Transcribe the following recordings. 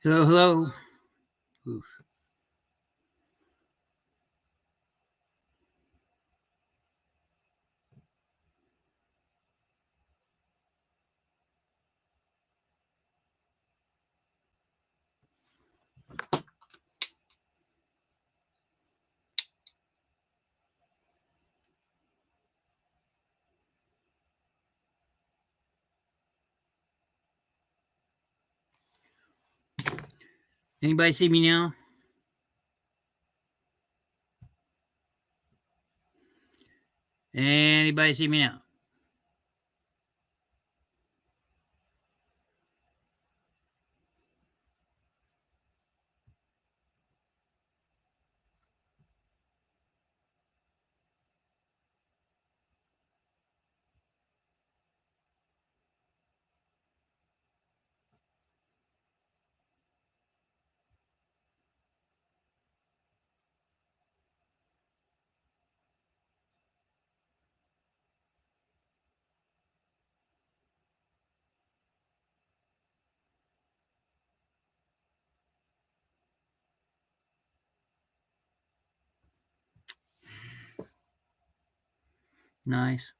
Hello, hello. Oof. Anybody see me now? Anybody see me now? Nice.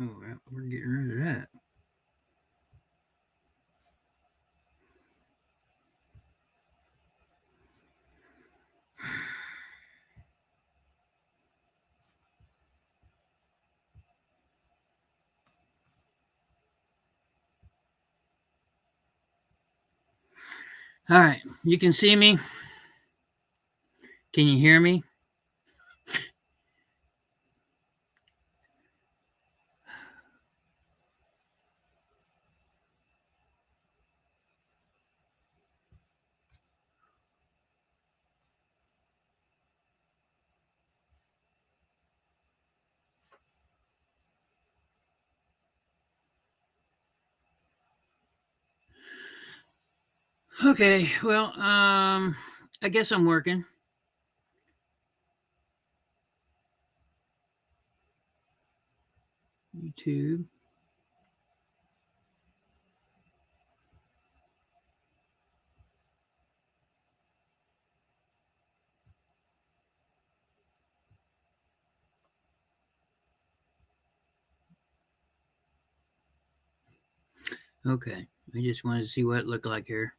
Oh, we're getting rid of that. All right. You can see me. Can you hear me? Okay. Well, I guess I'm working. YouTube. Okay. I just wanted to see what it looked like here.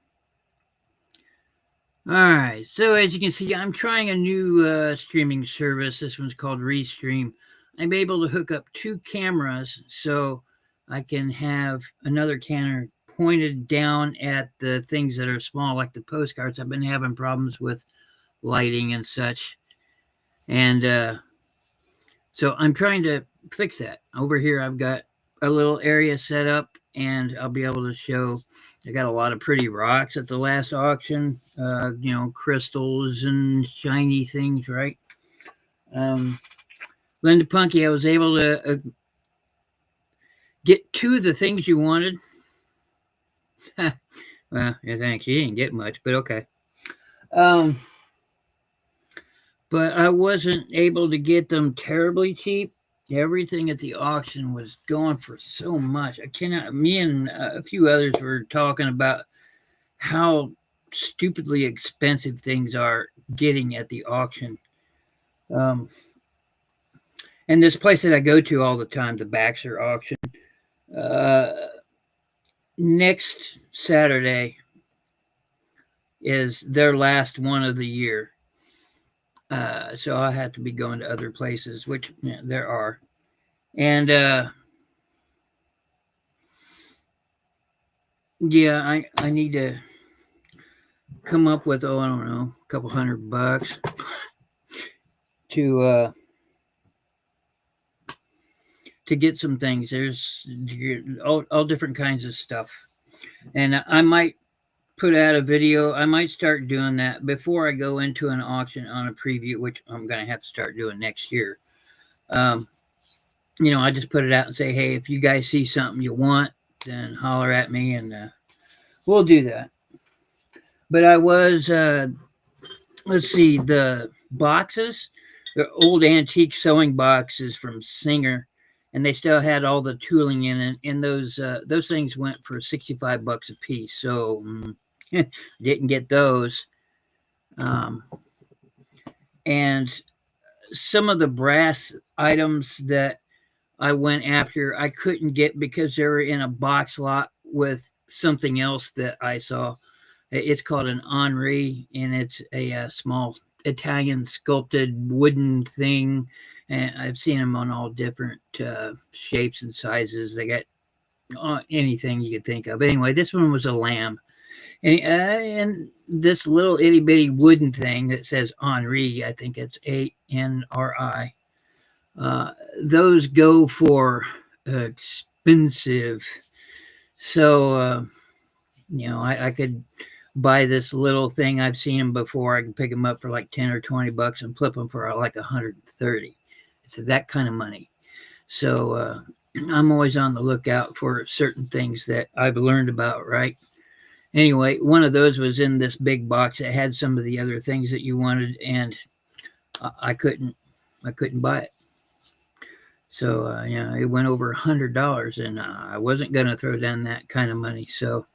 All right. So as you can see, I'm trying a new streaming service. This one's called Restream. I'm able to hook up two cameras so I can have another camera pointed down at the things that are small, like the postcards. I've been having problems with lighting and such. And so I'm trying to fix that. Over here, I've got a little area set up, and I'll be able to show. I got a lot of pretty rocks at the last auction, crystals and shiny things, right? Linda Punky, I was able to get two of the things you wanted. Well, yeah, thanks. You didn't get much, but okay. Um, but I wasn't able to get them terribly cheap. Everything at the auction was going for so much. I cannot. Me and a few others were talking about how stupidly expensive things are getting at the auction. Um, and this place that I go to all the time, the Baxter auction, uh, next Saturday is their last one of the year. So I have to be going to other places, which there are. And yeah, I need to come up with, I don't know, a couple $100 to get some things. There's all different kinds of stuff, and I might put out a video. I might start doing that before I go into an auction on a preview, which I'm going to have to start doing next year. I just put it out and say, hey, if you guys see something you want, then holler at me, and we'll do that. But I was, let's see, the boxes, the old antique sewing boxes from Singer, and they still had all the tooling in it. And those things went for $65 a piece. So didn't get those. And some of the brass items that I went after, I couldn't get because they were in a box lot with something else that I saw. It's called an Henri, and it's a small Italian sculpted wooden thing. And I've seen them on all different shapes and sizes. They got anything you could think of. Anyway, this one was a lamb. And this little itty bitty wooden thing that says Henri, I think it's ANRI. Those go for expensive. So, I could buy this little thing. I've seen them before. I can pick them up for like 10 or 20 bucks and flip them for like 130. It's that kind of money. So I'm always on the lookout for certain things that I've learned about, right? Anyway, one of those was in this big box. It had some of the other things that you wanted, and I couldn't buy it. So, it went over $100, and I wasn't going to throw down that kind of money. So,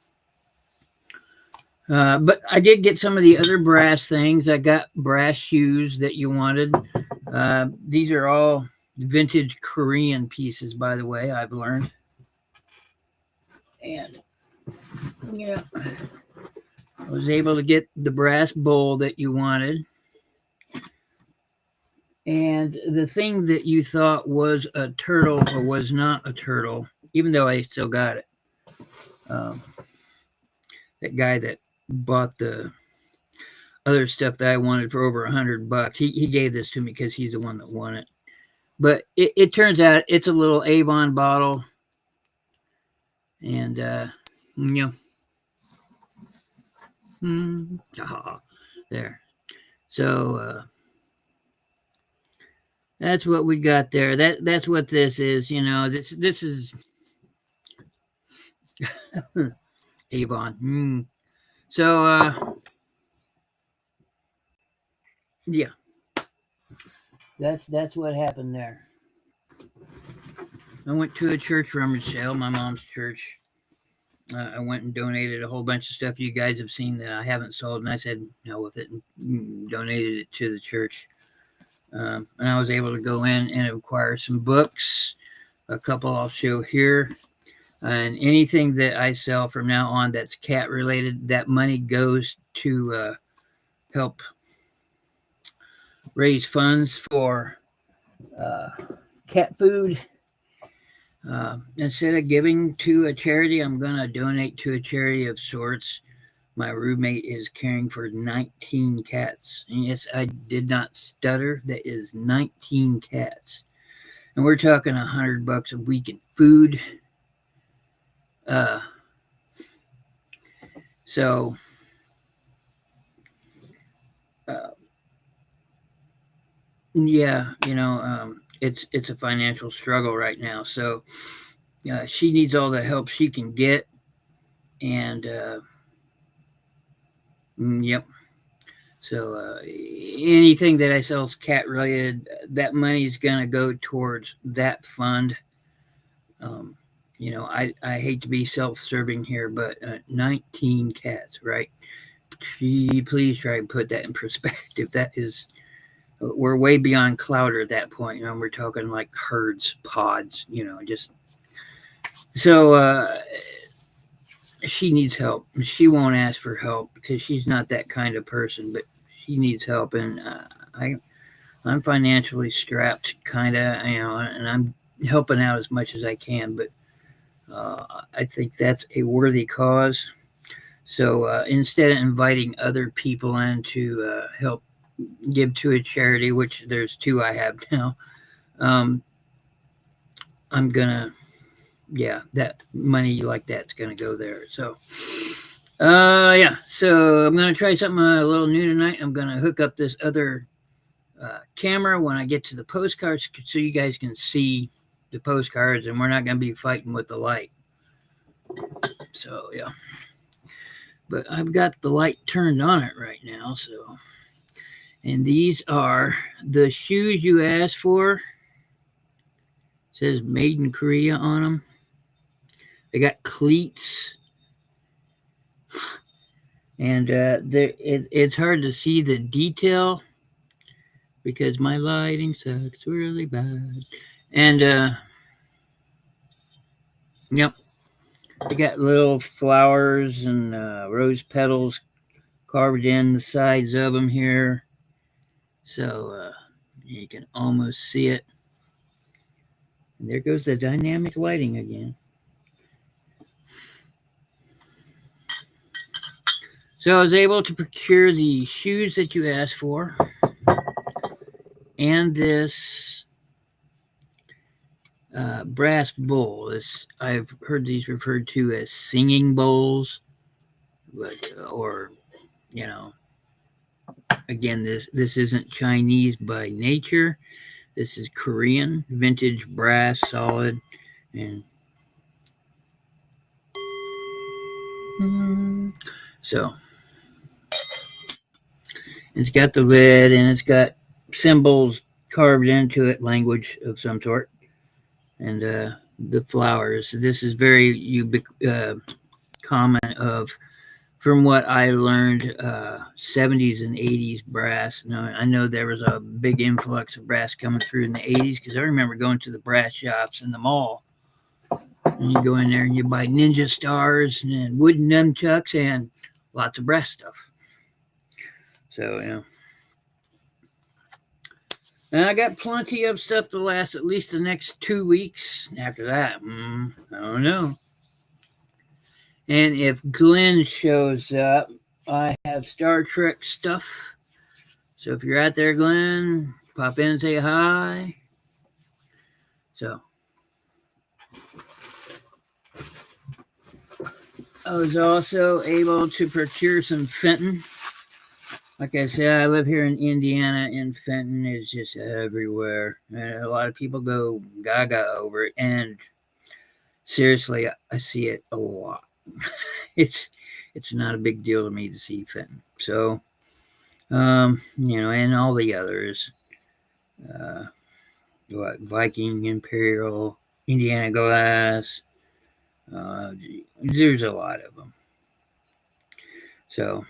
but I did get some of the other brass things. I got brass shoes that you wanted. These are all vintage Korean pieces, by the way, I've learned. And, I was able to get the brass bowl that you wanted. And the thing that you thought was a turtle or was not a turtle, even though I still got it. That guy that bought the other stuff that I wanted for over $100, he gave this to me because he's the one that won it. But it turns out it's a little Avon bottle. And, there. So, that's what we got there. That's what this is. This is Avon. So yeah, that's what happened there. I went to a church rummage sale, my mom's church. I went and donated a whole bunch of stuff you guys have seen that I haven't sold, and I said no with it and donated it to the church. And I was able to go in and acquire some books. A couple I'll show here. And anything that I sell from now on that's cat related, that money goes to help raise funds for cat food. Instead of giving to a charity, I'm going to donate to a charity of sorts. My roommate is caring for 19 cats. And yes, I did not stutter. That is 19 cats. And we're talking $100 a week in food. It's a financial struggle right now. So she needs all the help she can get. And yep. So anything that I sell is cat related. That money is going to go towards that fund. I hate to be self-serving here, but 19 cats, right? Please try and put that in perspective. That is, we're way beyond Clowder at that point. We're talking like herds, pods, just. So she needs help. She won't ask for help because she's not that kind of person, but she needs help. And I'm financially strapped, kind of, and I'm helping out as much as I can, but I think that's a worthy cause. So instead of inviting other people in to help give to a charity, which there's two I have now, I'm gonna, that money like that's gonna go there. So Yeah. So I'm gonna try something a little new tonight. I'm gonna hook up this other camera when I get to the postcards, so you guys can see the postcards, and we're not gonna be fighting with the light. So yeah. But I've got the light turned on it right now. So, and these are the shoes you asked for. It says "Made in Korea" on them. They got cleats, and it's hard to see the detail because my lighting sucks really bad. And yep, they got little flowers and rose petals carved in the sides of them here, so you can almost see it. And there goes the dynamic lighting again. So I was able to procure the shoes that you asked for, and this brass bowl. This, I've heard these referred to as singing bowls, but or you know, again, this isn't Chinese by nature. This is Korean vintage brass, solid, and so it's got the lid and it's got symbols carved into it, language of some sort, and the flowers. This is very common of, from what I learned, 70s and 80s brass. Now, I know there was a big influx of brass coming through in the 80s because I remember going to the brass shops in the mall. And you go in there and you buy ninja stars and wooden nunchucks and lots of brass stuff. So, yeah. And I got plenty of stuff to last at least the next 2 weeks. After that, I don't know. And if Glenn shows up, I have Star Trek stuff. So if you're out there, Glenn, pop in and say hi. So I was also able to procure some Fenton. Like I said, I live here in Indiana, and Fenton is just everywhere. And a lot of people go gaga over it. And seriously, I see it a lot. it's not a big deal to me to see Fenton. So, and all the others, Viking, Imperial, Indiana Glass. There's a lot of them. So,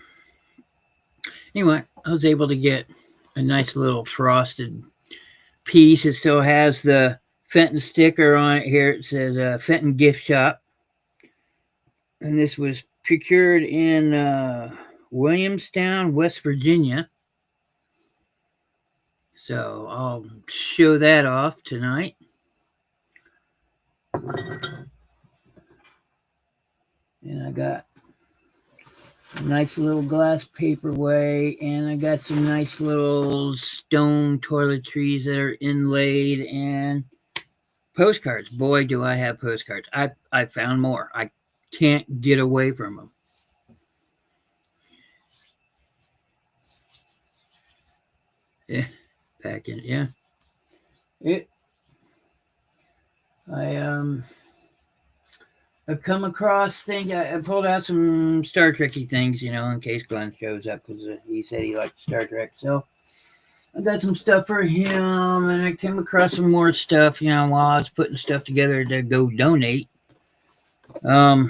anyway, I was able to get a nice little frosted piece. It still has the Fenton sticker on it here. It says Fenton Gift Shop. And this was procured in Williamstown, West Virginia. So I'll show that off tonight. And I got a nice little glass paperweight, and I got some nice little stone toiletries that are inlaid, and postcards. Boy, do I have postcards. I found more. I can't get away from them. Yeah, packing. Yeah. I've come across things. I pulled out some Star Trekky things, in case Glenn shows up because he said he liked Star Trek. So I got some stuff for him, and I came across some more stuff, while I was putting stuff together to go donate. I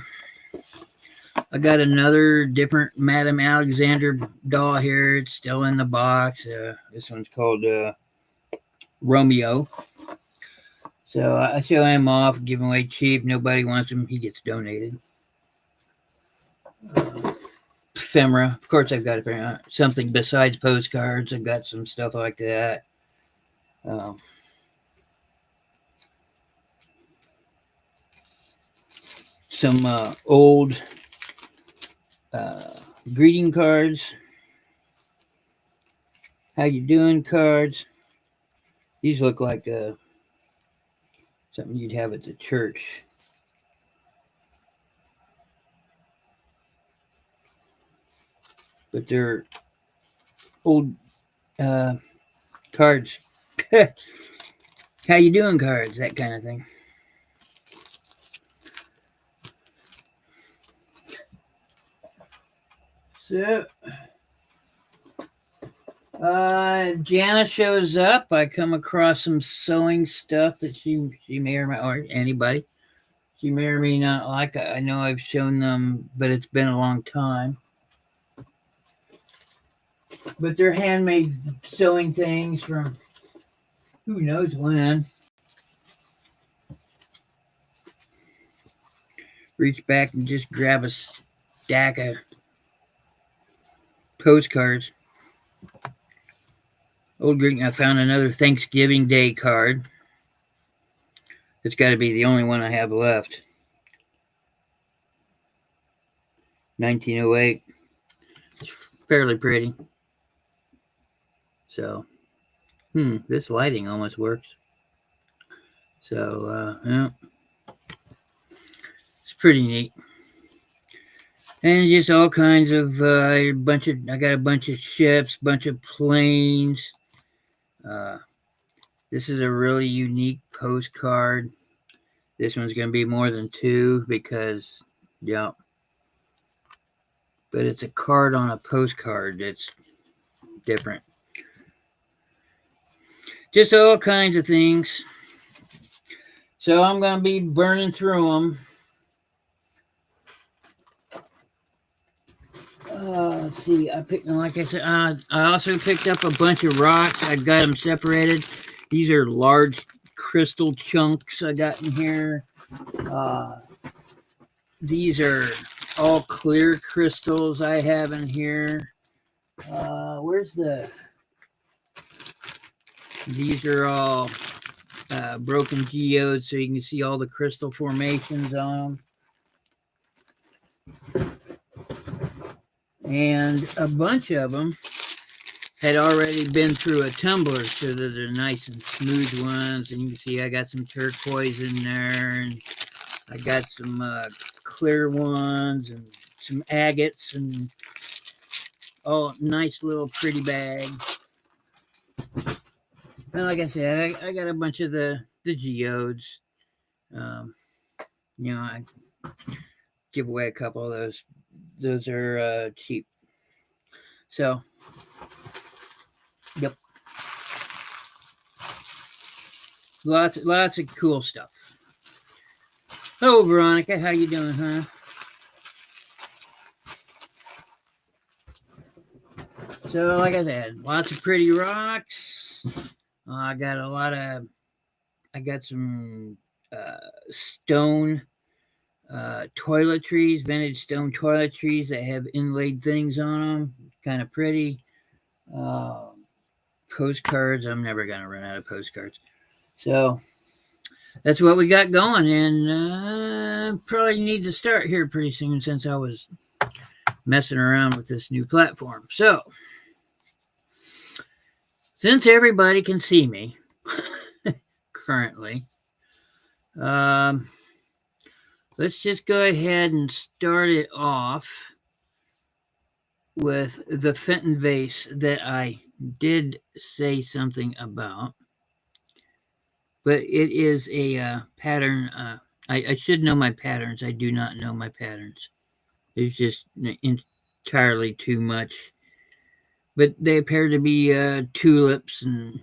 got another different Madame Alexander doll here. It's still in the box. This one's called Romeo. So I show him off, give him away cheap. Nobody wants him. He gets donated. Ephemera. Of course, I've got something besides postcards. I've got some stuff like that. Some old greeting cards. How you doing cards. These look like something you'd have at the church. but they're old cards. How you doing cards, that kind of thing. So Jana shows up. I come across some sewing stuff that she may or anybody, she may or may not like. I know I've shown them, but it's been a long time. But they're handmade sewing things from who knows when. Reach back and just grab a stack of postcards. Old Greek, I found another Thanksgiving Day card. It's got to be the only one I have left. 1908. It's fairly pretty. So, this lighting almost works. So, yeah. It's pretty neat. And just all kinds of I got a bunch of ships, bunch of planes. This is a really unique postcard. This one's going to be more than 2 because, yeah. But it's a card on a postcard. It's different. Just all kinds of things. So I'm going to be burning through them. Let's see. Like I said, I also picked up a bunch of rocks. I got them separated. These are large crystal chunks I got in here. These are all clear crystals I have in here. These are all broken geodes, so you can see all the crystal formations on them. And a bunch of them had already been through a tumbler, so that they're nice and smooth ones. And you can see I got some turquoise in there, and I got some clear ones, and some agates, and all nice little pretty bag. And like I said, I got a bunch of the geodes. I give away a couple of those. Those are cheap. So, yep. Lots of cool stuff. Oh, Veronica, how you doing, huh? So, like I said, lots of pretty rocks. I got some stone toiletries, vintage stone toiletries that have inlaid things on them. Kind of pretty. Postcards. I'm never going to run out of postcards. So that's what we got going. And probably need to start here pretty soon since I was messing around with this new platform. So since everybody can see me currently, let's just go ahead and start it off with the Fenton vase that I did say something about. But it is a pattern. I should know my patterns. I do not know my patterns. It's just entirely too much. But they appear to be tulips, and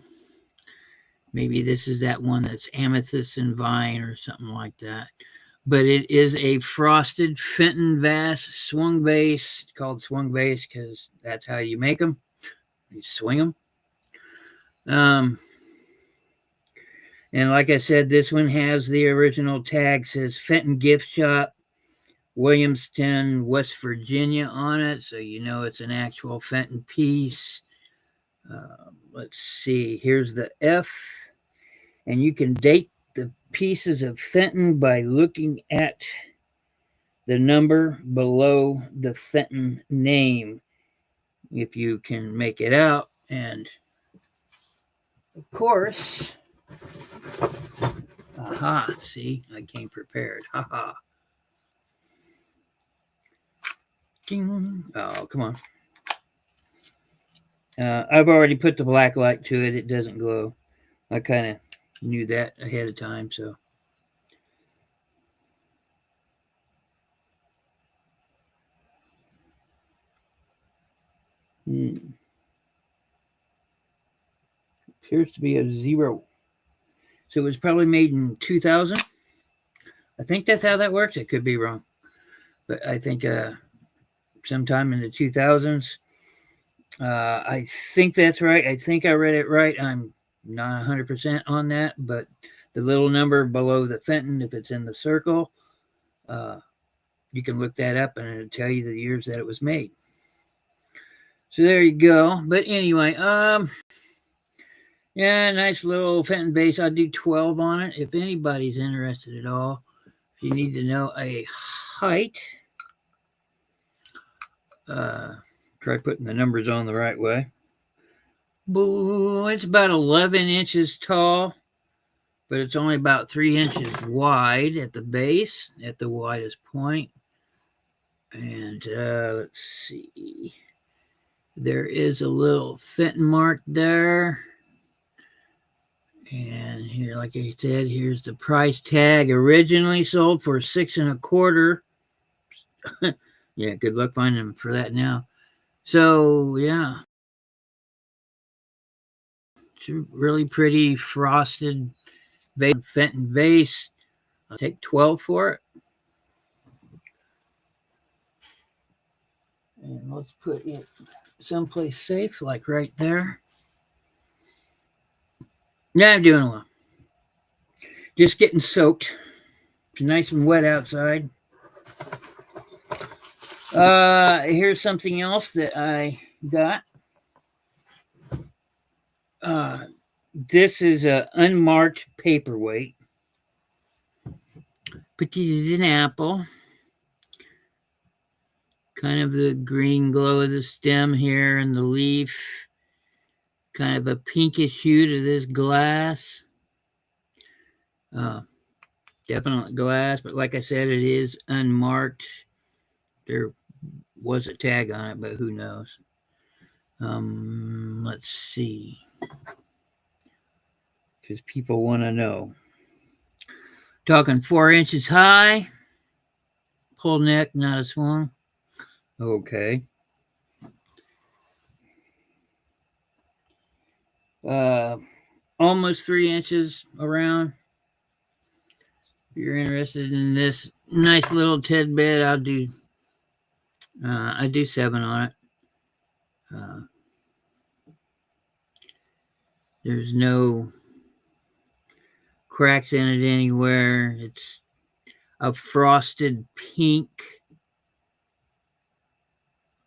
maybe this is that one that's amethyst and vine or something like that. But it is a frosted Fenton vase, swung vase. It's called swung vase because that's how you make them. You swing them. And like I said, this one has the original tag, says Fenton Gift Shop, Williamston, West Virginia on it. So you know it's an actual Fenton piece. Let's see. Here's the F. And you can date the pieces of Fenton by looking at the number below the Fenton name, if you can make it out. And of course, aha, see, I came prepared. Haha. Ding. Oh, come on. I've already put the black light to it. It doesn't glow. I kind of knew that ahead of time, so. Appears to be a 0. So it was probably made in 2000. I think that's how that works. It could be wrong. But I think sometime in the 2000s. I think that's right. I think I read it right. I'm not 100% on that, but the little number below the Fenton, if it's in the circle, you can look that up and it'll tell you the years that it was made. So there you go. But anyway, yeah, nice little Fenton base. I'll do 12 on it if anybody's interested at all. If you need to know a height, try putting the numbers on the right way. Boo, it's about 11 inches tall, but it's only about 3 inches wide at the base, at the widest point. And let's see. There is a little Fenton mark there. And here, like I said, here's the price tag. Originally sold for $6.25. Yeah, good luck finding them for that now. So yeah, it's a really pretty frosted Fenton vase. I'll take 12 for it. And let's put it someplace safe, like right there. Yeah, I'm doing well. Just getting soaked. It's nice and wet outside. Here's something else that I got. This is an unmarked paperweight. Put these in apple. Kind of the green glow of the stem here and the leaf. Kind of a pinkish hue to this glass. Definitely glass, but like I said, it is unmarked. There was a tag on it, but who knows? Let's see. Because people want to know. Talking 4 inches high. Pull neck, not a swung. Okay. Almost 3 inches around. If you're interested in this nice little tidbit, I do 7 on it. There's no cracks in it anywhere. It's a frosted pink,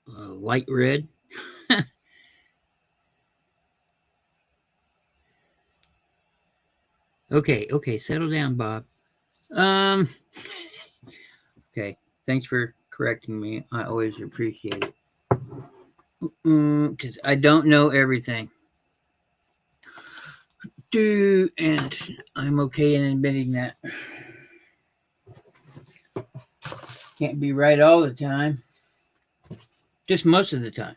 light red. Okay, settle down, Bob. Okay, thanks for correcting me. I always appreciate it. Because I don't know everything. And I'm okay in admitting that. Can't be right all the time. Just most of the time.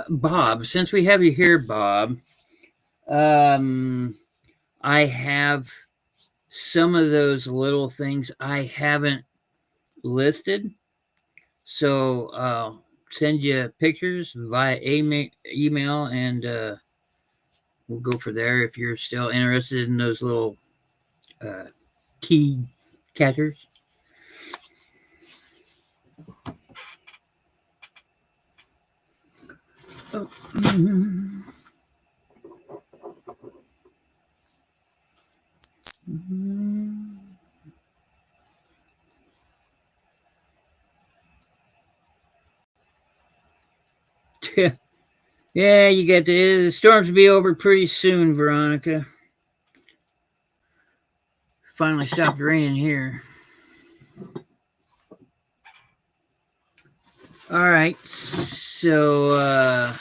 Bob, since we have you here, Bob, I have some of those little things I haven't listed. So I'll send you pictures via email and we'll go for there if you're still interested in those little key catchers. Oh. Yeah, you got the storms will be over pretty soon, Veronica. Finally stopped raining here. All right, so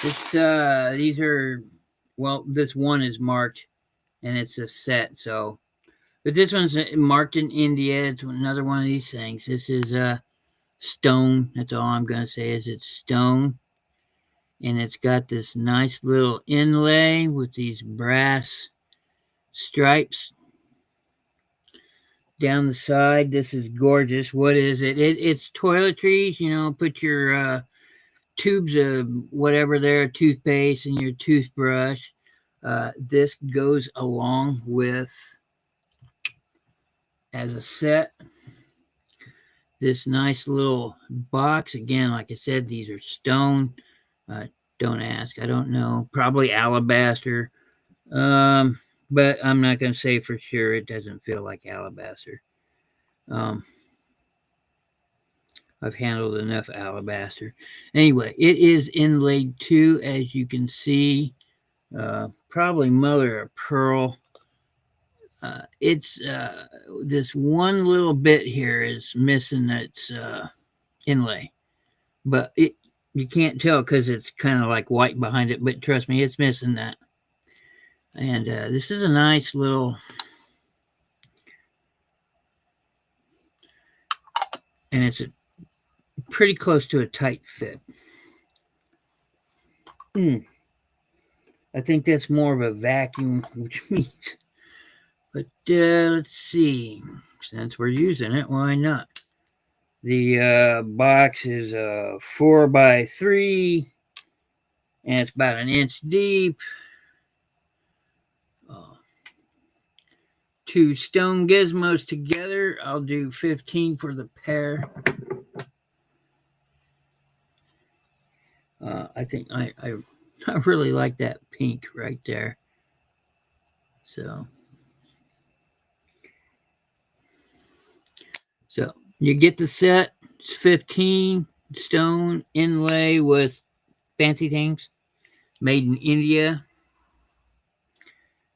These are, well, this one is marked and it's a set. So, but this one's marked in India. It's another one of these things. This is stone. That's all I'm going to say is it's stone. And it's got this nice little inlay with these brass stripes down the side. This is gorgeous. What is it? It's toiletries. You know, put your tubes of whatever there, toothpaste and your toothbrush. This goes along with, as a set, this nice little box. Again, like I said, these are stone. Don't ask. I don't know. Probably alabaster. But I'm not going to say for sure. It doesn't feel like alabaster. I've handled enough alabaster. Anyway, it is inlaid too, as you can see. Probably mother of pearl. It's this one little bit here is missing its inlay, but you can't tell because it's kind of like white behind it. But trust me, it's missing that. And this is a nice little, and it's pretty close to a tight fit. I think that's more of a vacuum, which means, but let's see, since we're using it, why not? The box is 4x3, and it's about an inch deep. 2 stone gizmos together. I'll do 15 for the pair. I think I really like that pink right there. So you get the set. It's 15 stone inlay with fancy things, made in India.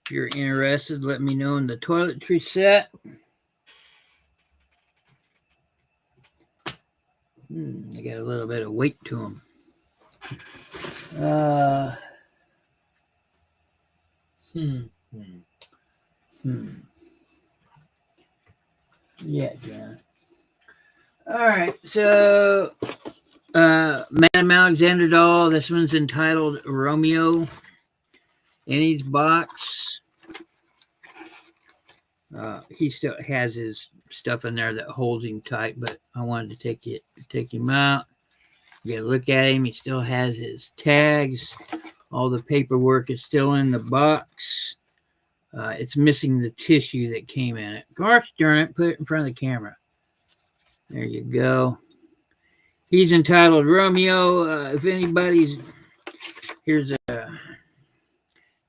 If you're interested, let me know in the toiletry set. They got a little bit of weight to them. Yeah, John. All right, so Madame Alexander doll. This one's entitled Romeo. In his box, he still has his stuff in there that holds him tight, but I wanted to take him out. Get a look at him. He still has his tags. All the paperwork is still in the box. It's missing the tissue that came in it. Gosh darn it, put it in front of the camera. There you go. He's entitled Romeo. If anybody's, here's a,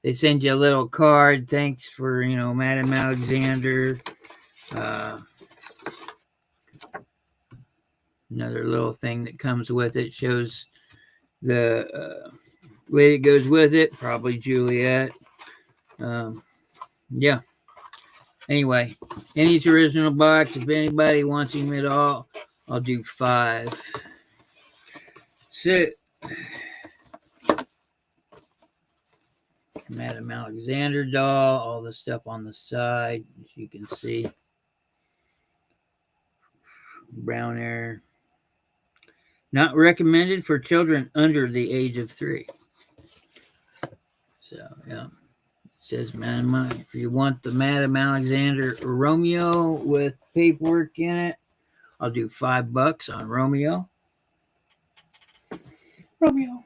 they send you a little card. Thanks for, Madame Alexander. Another little thing that comes with it shows the lady that goes with it, probably Juliet. Yeah. Anyway, in his original box, if anybody wants him at all, I'll do 5. So, Madame Alexander doll, all the stuff on the side, as you can see. Brown hair. Not recommended for children under the age of 3. So, yeah. It says, if you want the Madame Alexander Romeo with paperwork in it, I'll do $5 on Romeo. Romeo.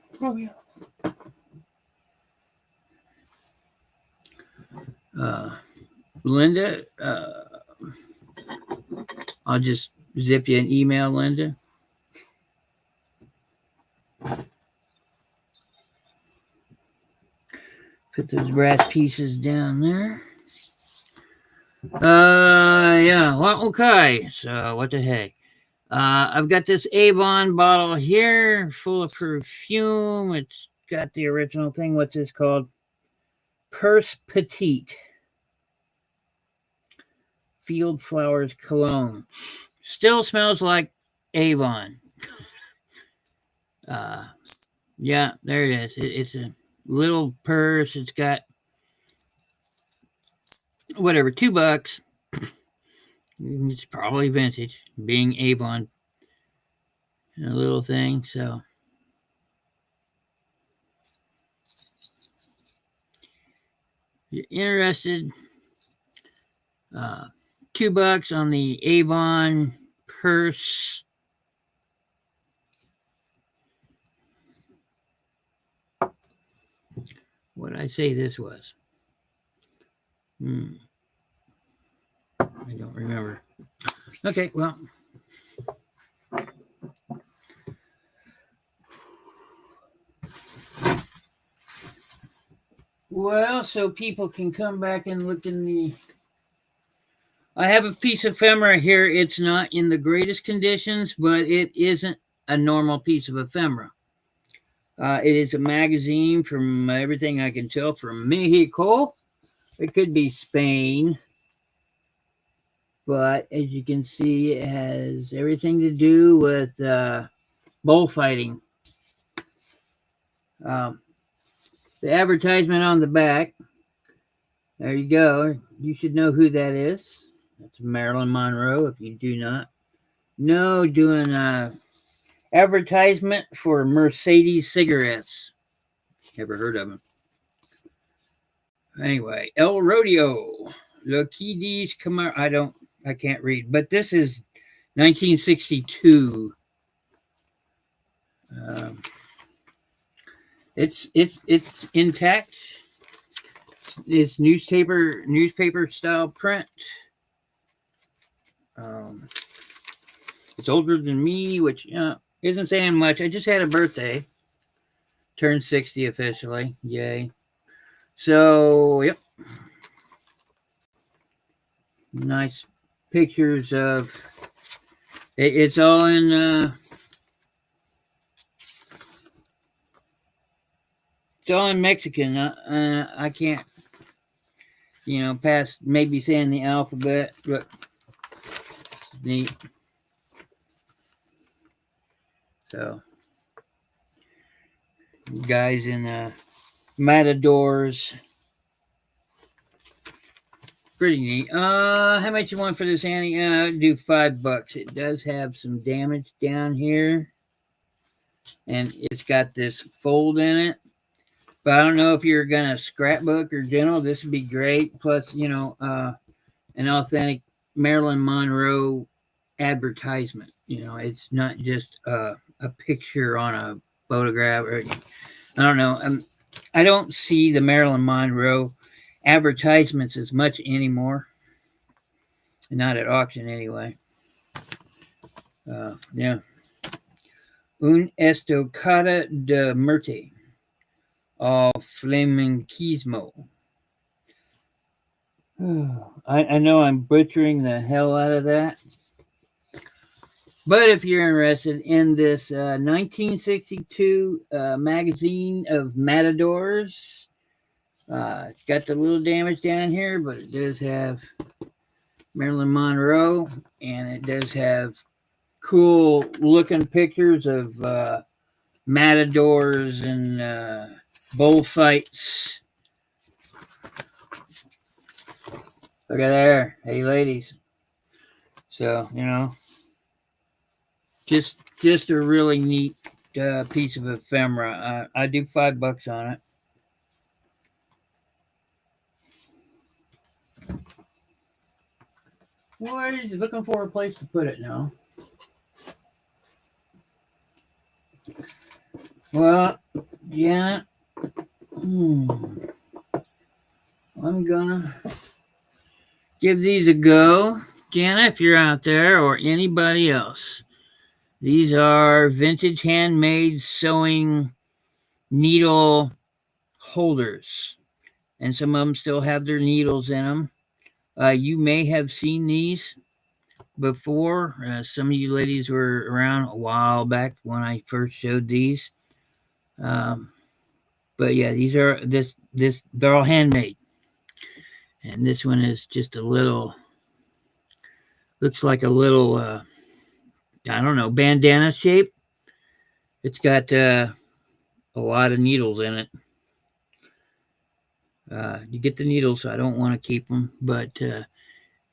Linda, I'll just zip you an email, Linda. Put those brass pieces down there. Yeah. Well, okay. So what the heck? I've got this Avon bottle here full of perfume. It's got the original thing. What's this called? Purse Petite. Field Flowers Cologne. Still smells like Avon. Yeah, there it is. It's a little purse. It's got whatever, $2. It's probably vintage, being Avon, a little thing. So if you're interested, uh, $2 on the Avon purse. What did I say this was? I don't remember. Okay, well. Well, so people can come back and look in the. I have a piece of ephemera here. It's not in the greatest conditions, but it isn't a normal piece of ephemera. It is a magazine, from everything I can tell, from Mexico. It could be Spain. But as you can see, it has everything to do with bullfighting. The advertisement on the back, there you go. You should know who that is. That's Marilyn Monroe, if you do not know, doing advertisement for Mercedes cigarettes. Never heard of them. Anyway, El Rodeo, Le Kidis Camaro. I can't read, but this is 1962. It's intact. It's newspaper style print. It's older than me, which isn't saying much. I just had a birthday. Turned 60 officially. Yay. So, yep. Nice pictures of it's all in it's all in Mexican. I can't, past maybe saying the alphabet, but it's neat. So, guys in matadors. Pretty neat. How much you want for this, Annie? I'd do $5. It does have some damage down here, and it's got this fold in it. But I don't know if you're gonna scrapbook or journal. This would be great. Plus, an authentic Marilyn Monroe advertisement. It's not just a picture on a photograph. Or I don't know. I don't see the Marilyn Monroe advertisements as much anymore. Not at auction anyway. Yeah. Un estocada de muerte of flamenquismo. I know I'm butchering the hell out of that. But if you're interested in this 1962 magazine of matadors, it's got the little damage down here, but it does have Marilyn Monroe, and it does have cool looking pictures of matadors and bullfights. Look at there. Hey, ladies. So, just a really neat piece of ephemera. I do $5 on it. What is he looking for a place to put it now? Well, yeah. I'm gonna give these a go. Jana, if you're out there, or anybody else. These are vintage handmade sewing needle holders. And some of them still have their needles in them. You may have seen these before. Some of you ladies were around a while back when I first showed these. But yeah, these are they're all handmade. And this one is just a little, looks like a little, I don't know, bandana shape. It's got a a lot of needles in it. You get the needles, so I don't want to keep them, but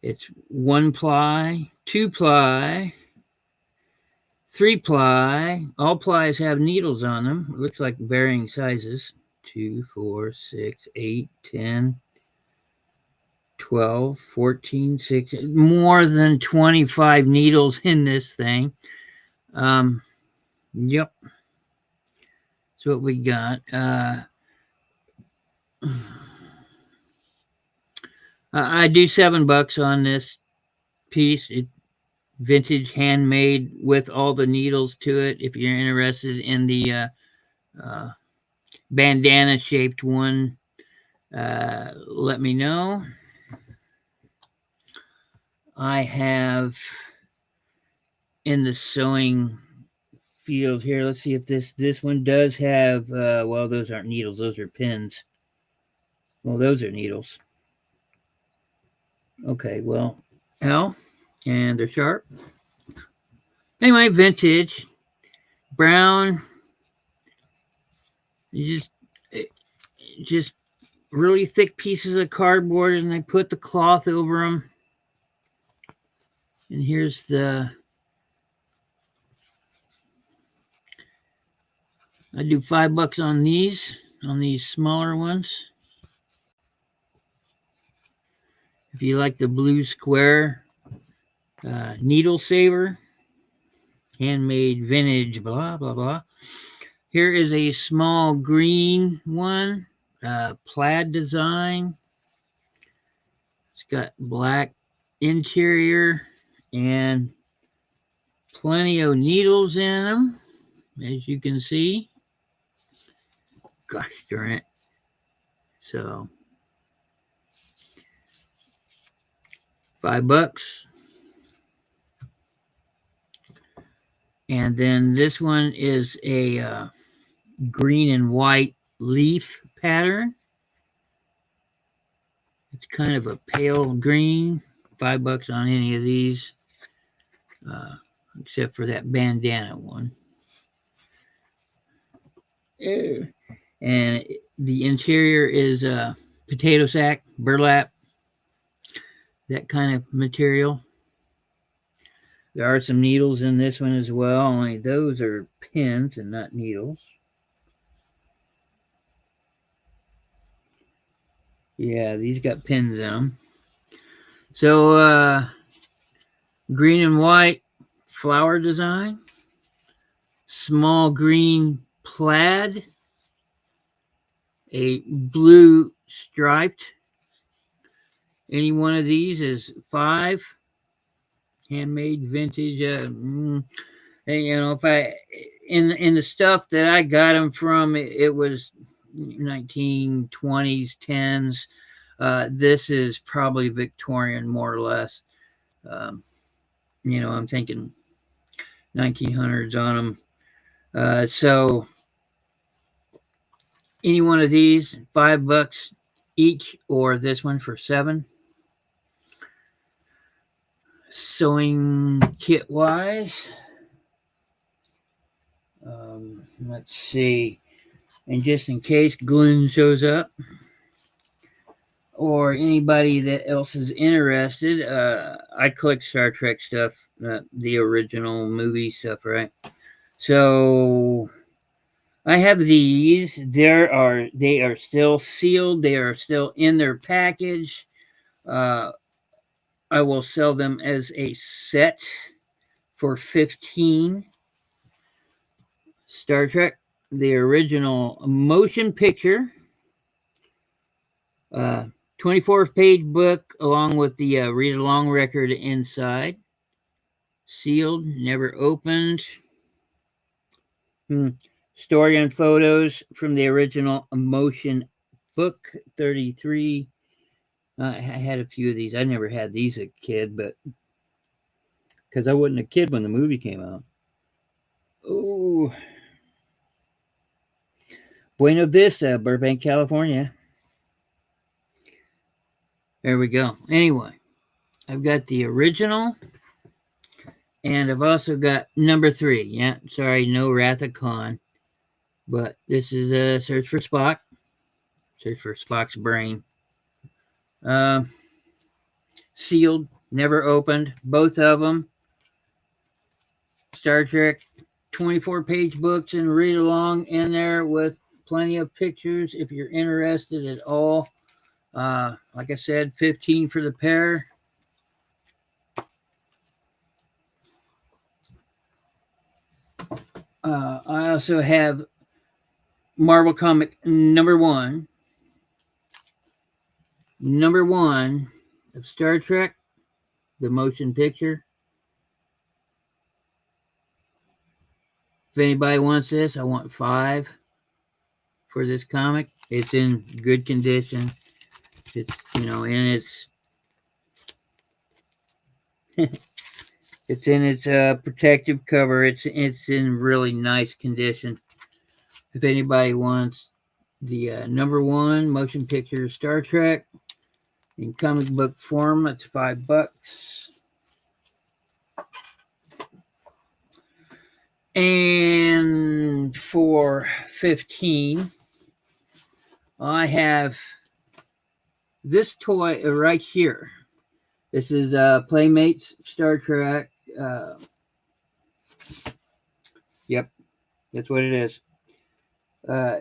it's 1 ply, 2 ply, 3 ply. All plies have needles on them. It looks like varying sizes. 2, 4, 6, 8, 10, 12, 14, 16, more than 25 needles in this thing. Yep. That's what we got. I do $7 on this piece. It vintage handmade with all the needles to it. If you're interested in the bandana shaped one, let me know. I have in the sewing field here, let's see if this one does have well, those aren't needles, those are pins. Well, those are needles. Okay, well, L, and they're sharp. Anyway, vintage, brown, just really thick pieces of cardboard, and I put the cloth over them. And here's I do $5 on these smaller ones. If you like the blue square needle saver, handmade vintage, blah, blah, blah. Here is a small green one, plaid design. It's got black interior and plenty of needles in them, as you can see. Gosh darn it. So $5. And then this one is a green and white leaf pattern. It's kind of a pale green. $5 on any of these, except for that bandana one. And the interior is a potato sack, burlap, that kind of material. There are some needles in this one as well, only those are pins and not needles. Yeah, these got pins in them. So, green and white flower design, small green plaid, a blue striped. Any one of these is $5. Handmade vintage. And, you know, if I in the stuff that I got them from, it was 1920s, 10s. This is probably Victorian, more or less. You know, I'm thinking 1900s on them. So any one of these, $5 each, or this one for $7. Sewing kit wise, let's see, and just in case Glenn shows up or anybody that else is interested, I collect Star Trek stuff, the original movie stuff, right? So I have these. They are still sealed. They are still in their package. I will sell them as a set for $15. Star Trek, the original motion picture, 24-page book along with the read-along record inside. Sealed, never opened. Story and photos from the original motion book, 33. I had a few of these. I never had these as a kid, but because I wasn't a kid when the movie came out. Oh, Buena Vista, Burbank, California. There we go. Anyway, I've got the original, and I've also got number 3. Yeah, sorry, no Wrath of Khan. But this is a search for Spock. Search for Spock's brain. Sealed, never opened. Both of them. Star Trek 24-page books and read along in there with plenty of pictures if you're interested at all. Like I said, 15 for the pair. I also have Marvel Comic number one of Star Trek, the motion picture. If anybody wants this, I want 5 for this comic. It's in good condition. It's, and it's it's in its protective cover. It's in really nice condition. If anybody wants the number one motion picture Star Trek in comic book form, it's $5. And for 15, I have this toy right here. This is Playmates Star Trek. Yep, that's what it is.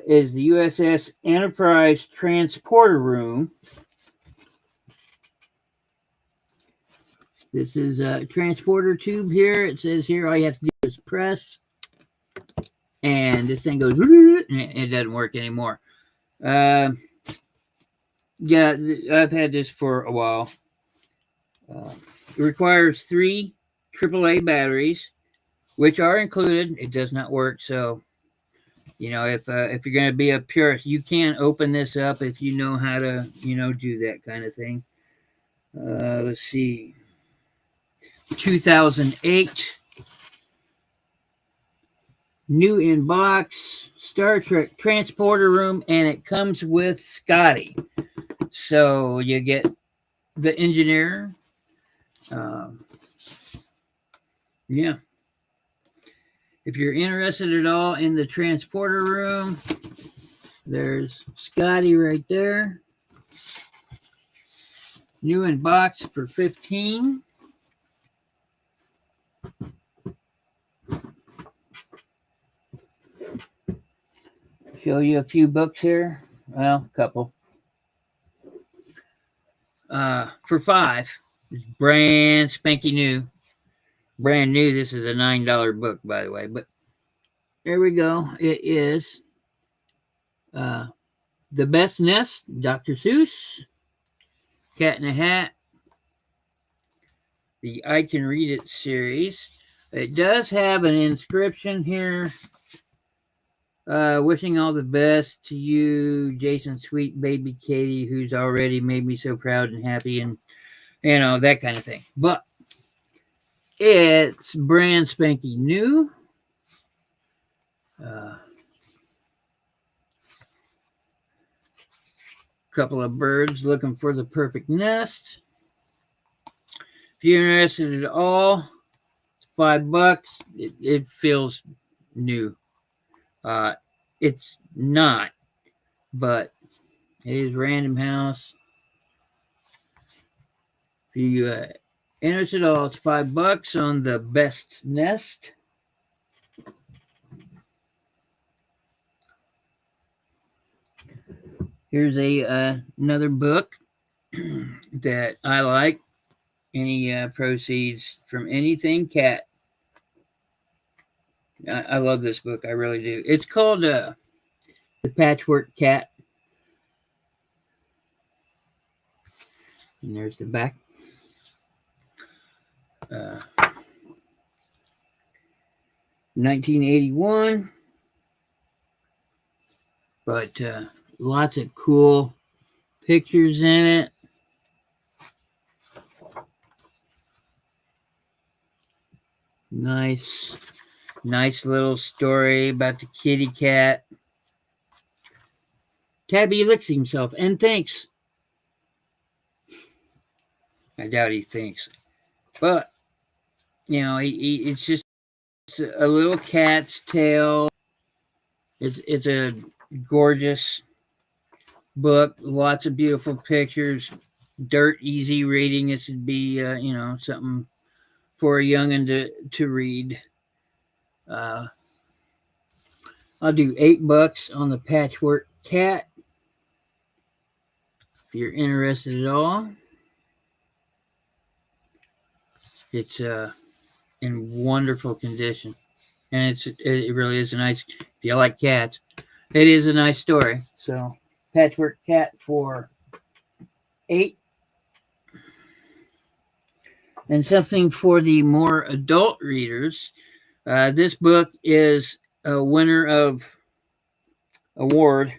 Is the USS Enterprise transporter room. This is a transporter tube here. It says here all you have to do is press, and this thing goes, and it doesn't work anymore. Yeah, I've had this for a while. It requires 3 AAA batteries, which are included. It does not work, so if you're going to be a purist, you can open this up if you know how to do that kind of thing. Let's see, 2008, new in box Star Trek transporter room, and it comes with Scotty. So you get the engineer. Yeah. If you're interested at all in the transporter room, there's Scotty right there. New in box for 15. Show you a few books here. Well, a couple. For 5. It's brand spanky new. Brand new. This is a $9 book, by the way. But there we go. It is The Best Nest, Dr. Seuss. Cat in a Hat. The I Can Read It series. It does have an inscription here. Wishing all the best to you, Jason, sweet baby Katie, who's already made me so proud and happy, and that kind of thing. But it's brand spanky new. Couple of birds looking for the perfect nest. If you're interested at all, it's $5. It feels new. It's not, but it is Random House. If you interested at all, it's $5 on The Best Nest. Here's another book that I like. Any proceeds from anything cat. I love this book. I really do. It's called The Patchwork Cat. And there's the back. 1981. But lots of cool pictures in it. Nice little story about the kitty cat. Tabby licks himself and thinks. I doubt he thinks. But, it's just a little cat's tale. It's a gorgeous book, lots of beautiful pictures, dirt easy reading. This would be something for a youngin to read. Uh, I'll do $8 on the Patchwork Cat if you're interested at all. It's in wonderful condition, and it really is a nice. If you like cats, it is a nice story. So, Patchwork Cat for 8. And something for the more adult readers. This book is a winner of award,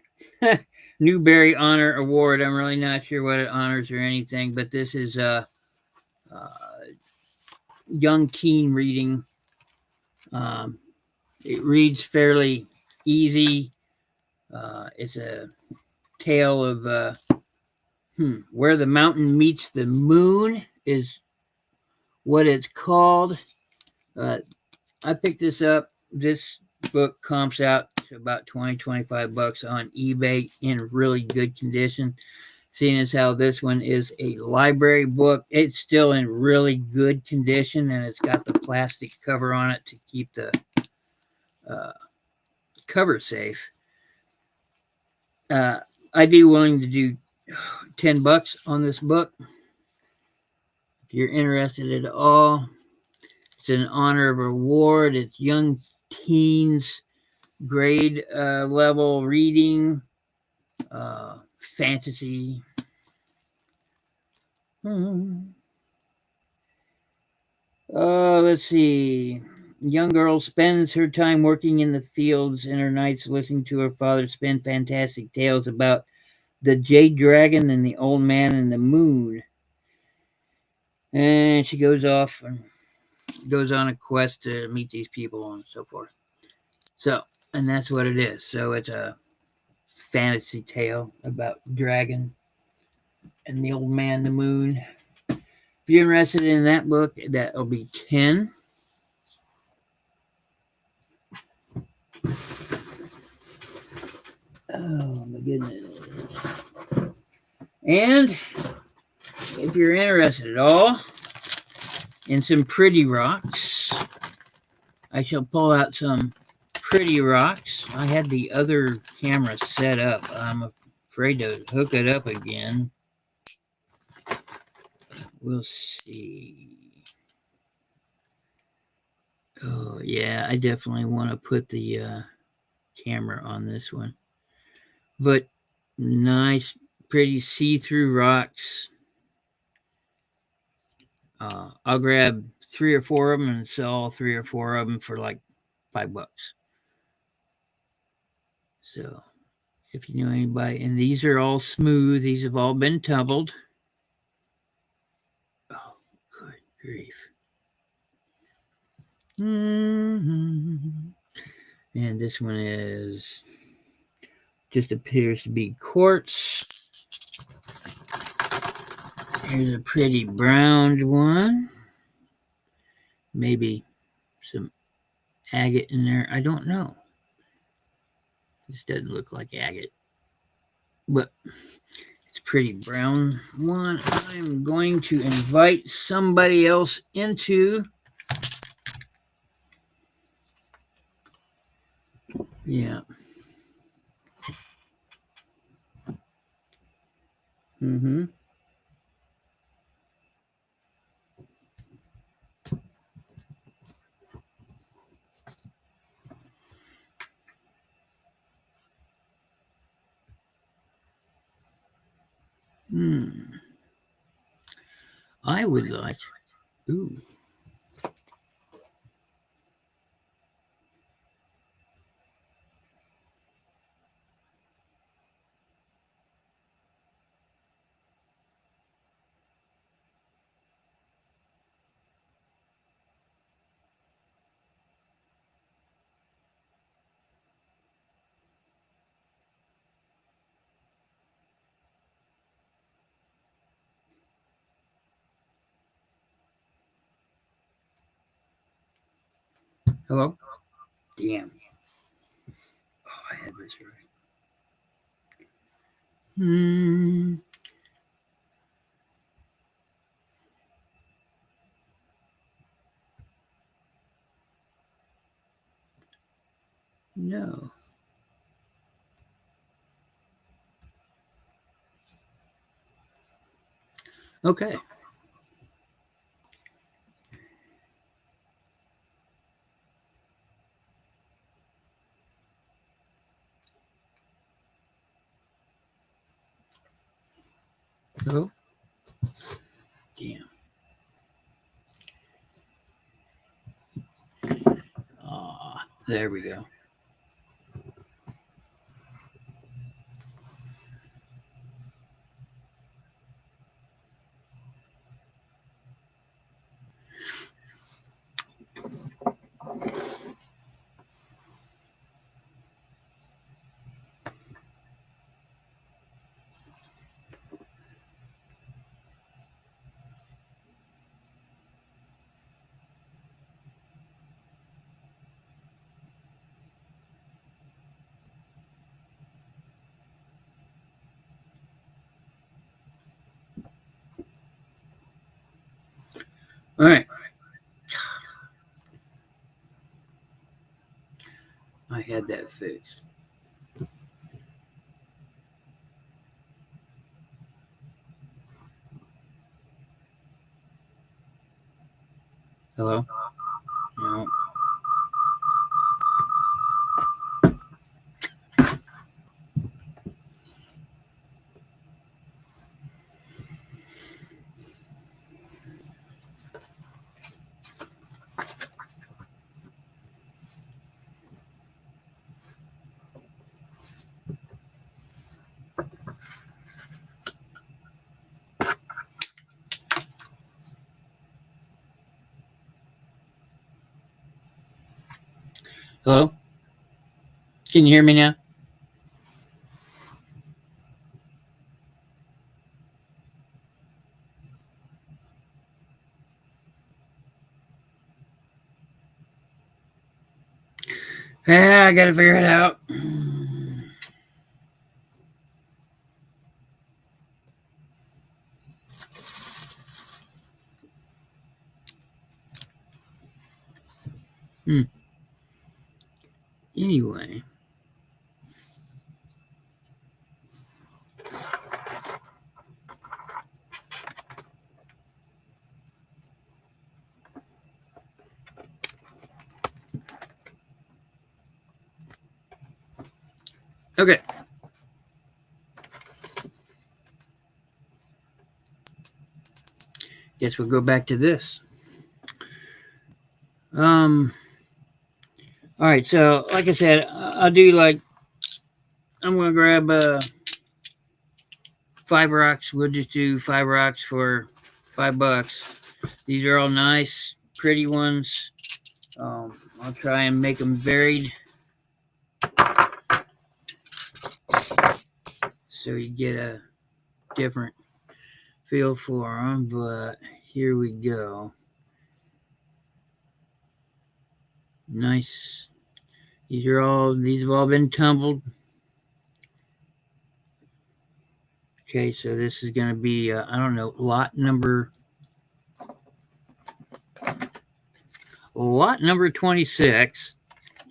Newbery Honor Award. I'm really not sure what it honors or anything, but this is young teen reading. It reads fairly easy. It's a tale of where the mountain meets the moon is what it's called. I picked this up. This book comps out to about $20-25 on eBay in really good condition. Seeing as how this one is a library book, it's still in really good condition, and it's got the plastic cover on it to keep the cover safe. I'd be willing to do $10 on this book if you're interested at all. It's in honor of award. It's young teens grade level reading, fantasy. Let's see. Young girl spends her time working in the fields and her nights listening to her father spin fantastic tales about the jade dragon and the old man and the moon. And she goes off and goes on a quest to meet these people and so forth. So, and that's what it is. So it's a fantasy tale about dragon and the old man, the moon. If you're interested in that book, that'll be 10. Oh my goodness. And if you're interested at all in some pretty rocks, I shall pull out some pretty rocks. I had the other camera set up. I'm afraid to hook it up again. We'll see. Oh, yeah, I definitely want to put the camera on this one. But nice, pretty see-through rocks. I'll grab 3 or 4 of them and sell 3 or 4 of them for like $5. So if you know anybody, and these are all smooth. These have all been tumbled. Oh, good grief. And this one is just appears to be quartz. Here's a pretty browned one. Maybe some agate in there. I don't know. This doesn't look like agate, but it's a pretty brown one. I'm going to invite somebody else into. Yeah. I would like. Ooh. Hello? Damn. Oh, had this right. Hmm. No. Okay. Oh, damn. Ah, there we go. All right. I had that fixed. Hello? No. Hello? Can you hear me now? Yeah, I gotta figure it out. Hmm. Anyway. Okay. Guess we'll go back to this. Um. All right. So, like I said, I'll do like I'm gonna grab fiber rocks. We'll just do fiber rocks for $5. These are all nice, pretty ones. I'll try and make them varied so you get a different feel for them. But here we go. Nice. These have all been tumbled. Okay, so this is going to be I don't know, lot number 26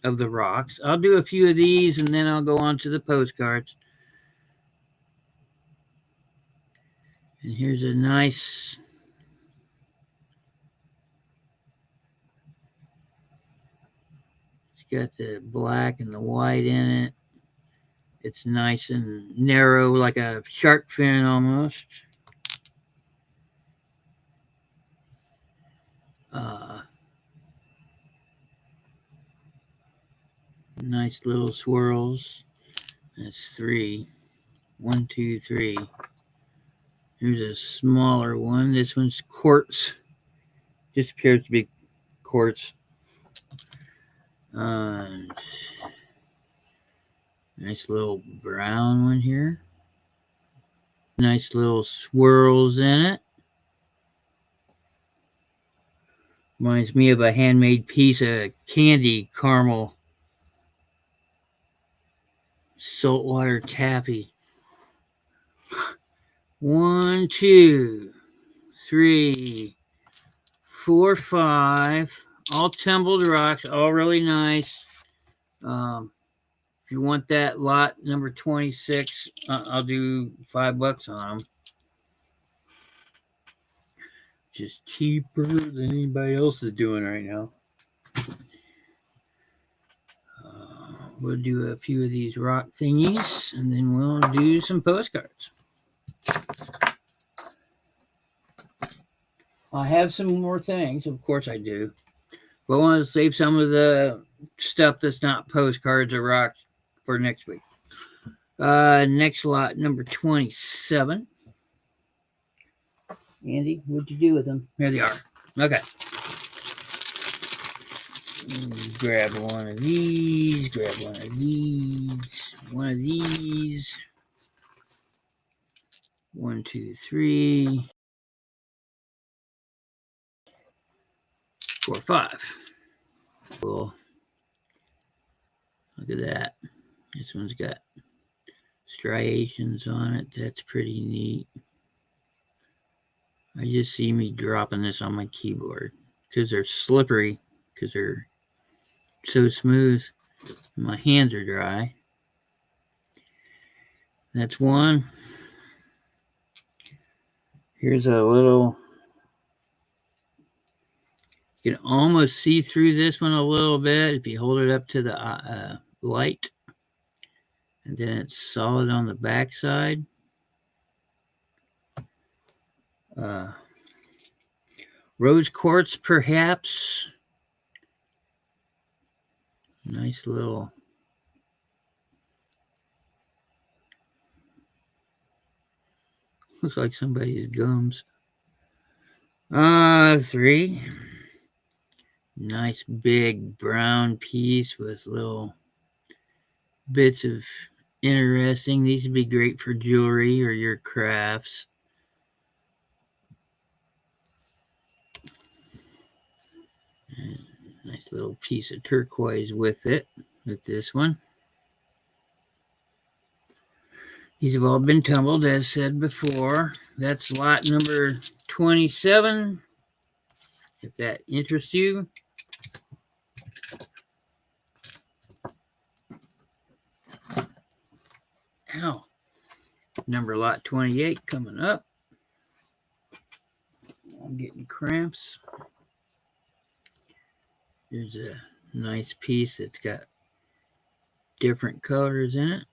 of the rocks. I'll do a few of these and then I'll go on to the postcards. And here's a nice it's got the black and the white in it. It's nice and narrow like a shark fin almost. Uh, nice little swirls. That's 3. 1, 2, 3. Here's a smaller one. This one's quartz. Just appears to be quartz. Nice little brown one here. Nice little swirls in it. Reminds me of a handmade piece of candy caramel. saltwater taffy. 1, 2, 3, 4, 5. All tumbled rocks, all really nice. If you want that lot number 26, I'll do $5 on them. Just cheaper than anybody else is doing right now. We'll do a few of these rock thingies, and then we'll do some postcards. I have some more things, of course I do. But I want to save some of the stuff that's not postcards or rocks for next week. Next lot, number 27. Andy, what'd you do with them? Here they are. Okay. Grab one of these, grab one of these, one of these. 1, 2, 3, 4, 5. Cool. Look at that. This one's got striations on it. That's pretty neat. I just see me dropping this on my keyboard because they're slippery, because they're so smooth. My hands are dry. That's one. Here's a little, you can almost see through this one a little bit if you hold it up to the light. And then it's solid on the back side. Rose quartz, perhaps. Nice little. Looks like somebody's gums. 3. Nice big brown piece with little bits of interesting. These would be great for jewelry or your crafts. And nice little piece of turquoise with it, with this one. These have all been tumbled, as said before. That's lot number 27, if that interests you. Ow. Number lot 28 coming up. I'm getting cramps. There's a nice piece that's got different colors in it.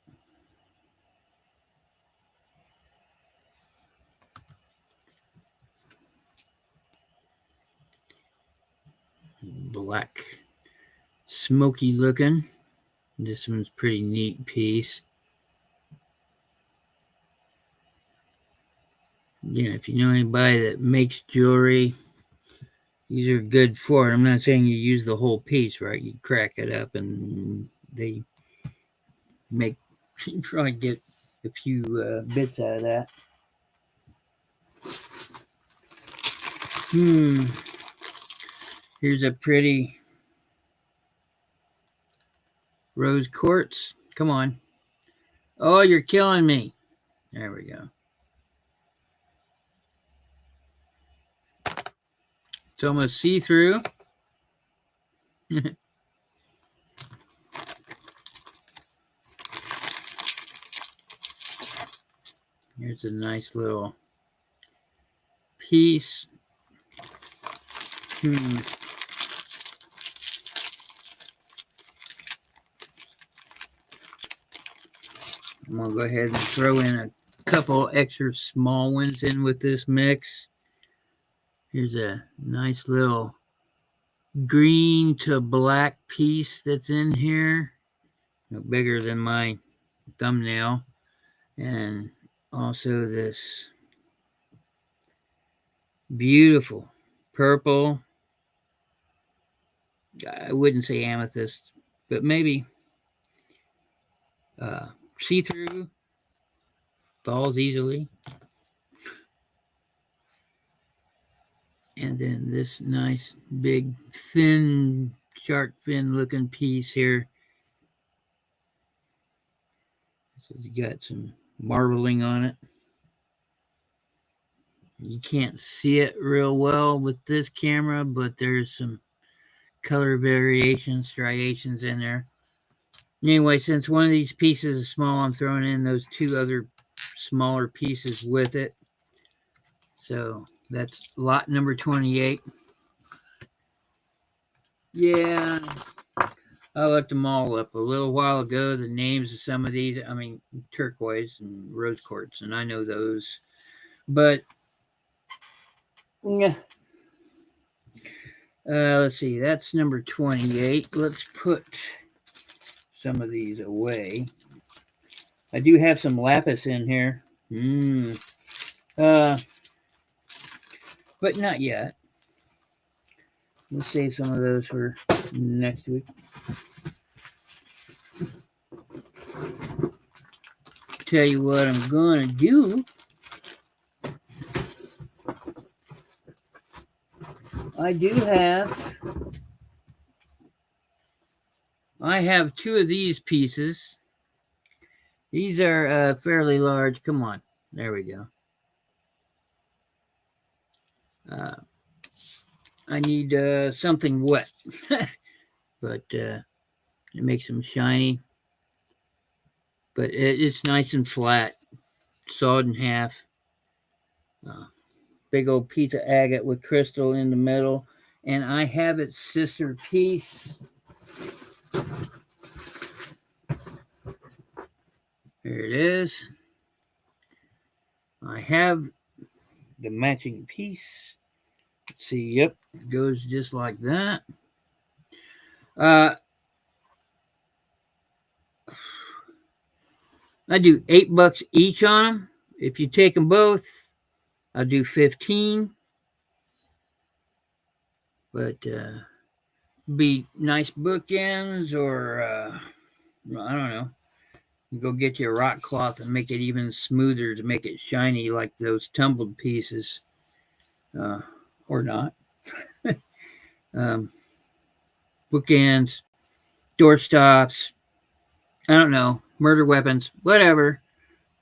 Black, smoky looking. This one's pretty neat piece. Yeah, if you know anybody that makes jewelry, these are good for it. I'm not saying you use the whole piece, right? You crack it up and they make, you probably get a few bits out of that. Here's a pretty rose quartz. Come on. Oh, you're killing me. There we go. It's almost see-through. Here's a nice little piece. I'm going to go ahead and throw in a couple extra small ones in with this mix. Here's a nice little green to black piece that's in here. Bigger than my thumbnail. And also this beautiful purple. I wouldn't say amethyst, but maybe see-through, falls easily. And then this nice big thin shark fin looking piece here. It's got some marbling on it. You can't see it real well with this camera, but there's some color variations, striations in there. Anyway, since one of these pieces is small, I'm throwing in those two other smaller pieces with it. So that's lot number 28. Yeah, I looked them all up a little while ago. The names of some of these, I mean, turquoise and rose quartz, and I know those. But yeah. Let's see, that's number 28. Let's put some of these away. I do have some lapis in here. But not yet. We'll save some of those for next week. Tell you what I'm gonna do. I have two of these pieces. These are fairly large. Come on. There we go. I need something wet. But it makes them shiny. But it's nice and flat. Sawed in half. Big old piece of agate with crystal in the middle. And I have its sister piece. There it is. I have the matching piece. Let's see, yep, it goes just like that. I do $8 each on them. If you take them both, I'll do 15. But be nice bookends, or I don't know. You go get you a rock cloth and make it even smoother to make it shiny like those tumbled pieces, or not. Bookends, door stops, I don't know, murder weapons, whatever.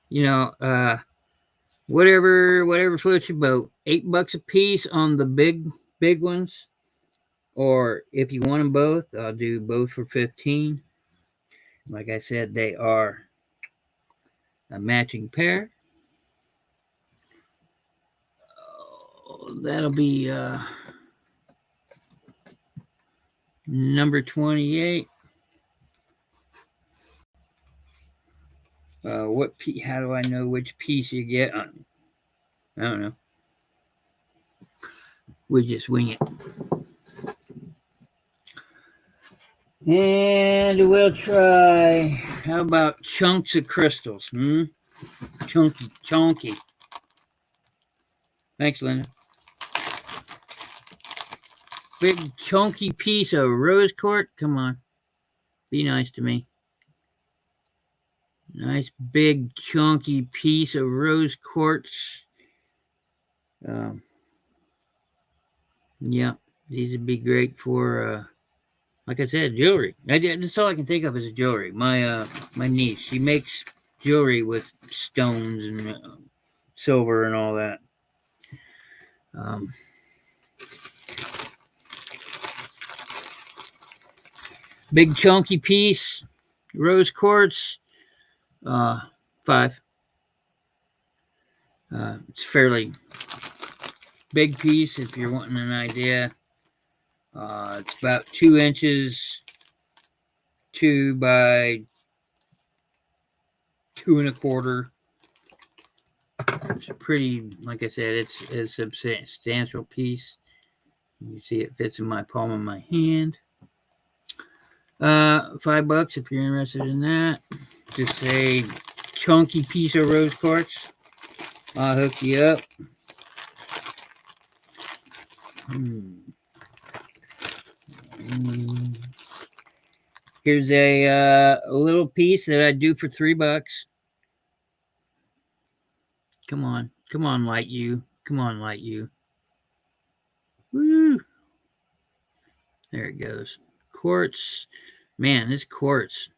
You know, whatever floats your boat. $8 a piece on the big ones. Or if you want them both, I'll do both for 15. Like I said, they are a matching pair. That'll be number 28. How do I know which piece you get? I don't know. We just wing it. And we'll try, how about chunks of crystals? Chunky. Thanks, Linda. Big chunky piece of rose quartz. Come on. Be nice to me. Nice big chunky piece of rose quartz. Yeah, these would be great for, like I said, jewelry. That's all I can think of is jewelry. My niece, she makes jewelry with stones and silver and all that. Big chunky piece, rose quartz, 5. It's fairly big piece if you're wanting an idea. It's about 2 inches, 2 by 2 1/4. It's pretty, like I said, it's a substantial piece. You see it fits in my palm of my hand. $5 if you're interested in that. Just a chunky piece of rose quartz. I'll hook you up. Here's a little piece that I do for $3. Come on, light you. Come on, light you. Woo! There it goes. Quartz. Man, this quartz.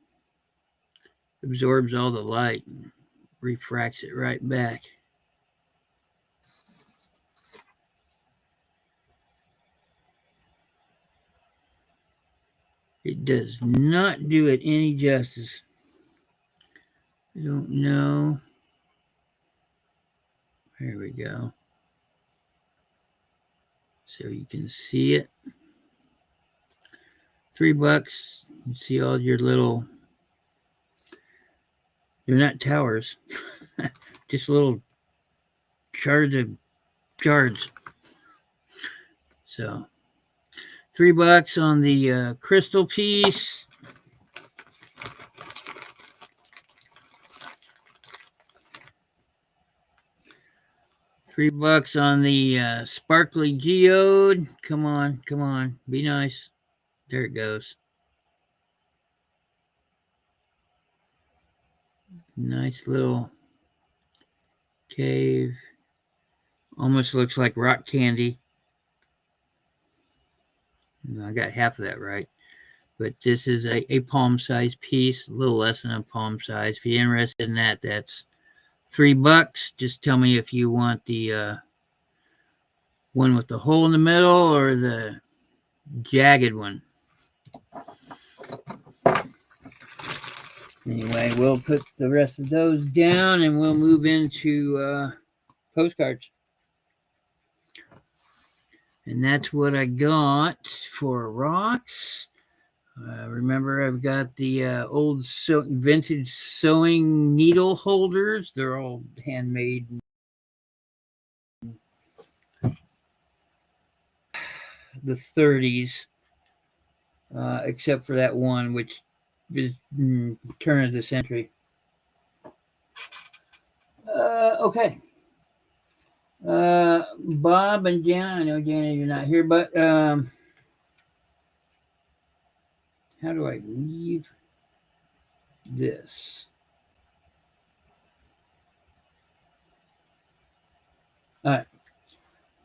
absorbs all the light and refracts it right back. It does not do it any justice. I don't know. There we go. So you can see it. $3. You see all your little, they're not towers, just little shards of shards. So $3 on the crystal piece. $3 on the sparkly geode. Come on, come on, be nice. There it goes. Nice little cave. Almost looks like rock candy. I got half of that right. But this is a palm-sized piece, a little less than a palm size. If you're interested in that, that's $3. Just tell me if you want the one with the hole in the middle or the jagged one. Anyway, we'll put the rest of those down and we'll move into postcards. And that's what I got for rocks. Remember, I've got the old vintage sewing needle holders. They're all handmade. The 30s, except for that one, which is turn of the century. Okay. Bob and Jana, I know Jana, you're not here, but how do I leave this? All right.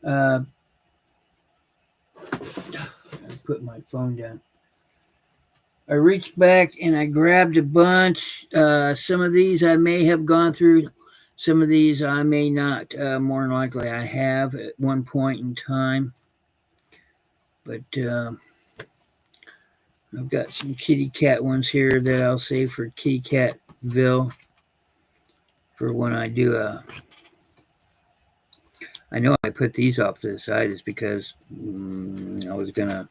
I put my phone down. I reached back and I grabbed a bunch. Some of these I may have gone through. Some of these I may not. More than likely I have at one point in time. But I've got some kitty cat ones here that I'll save for Kitty Catville for when I do a... I know I put these off to the side is because I was going to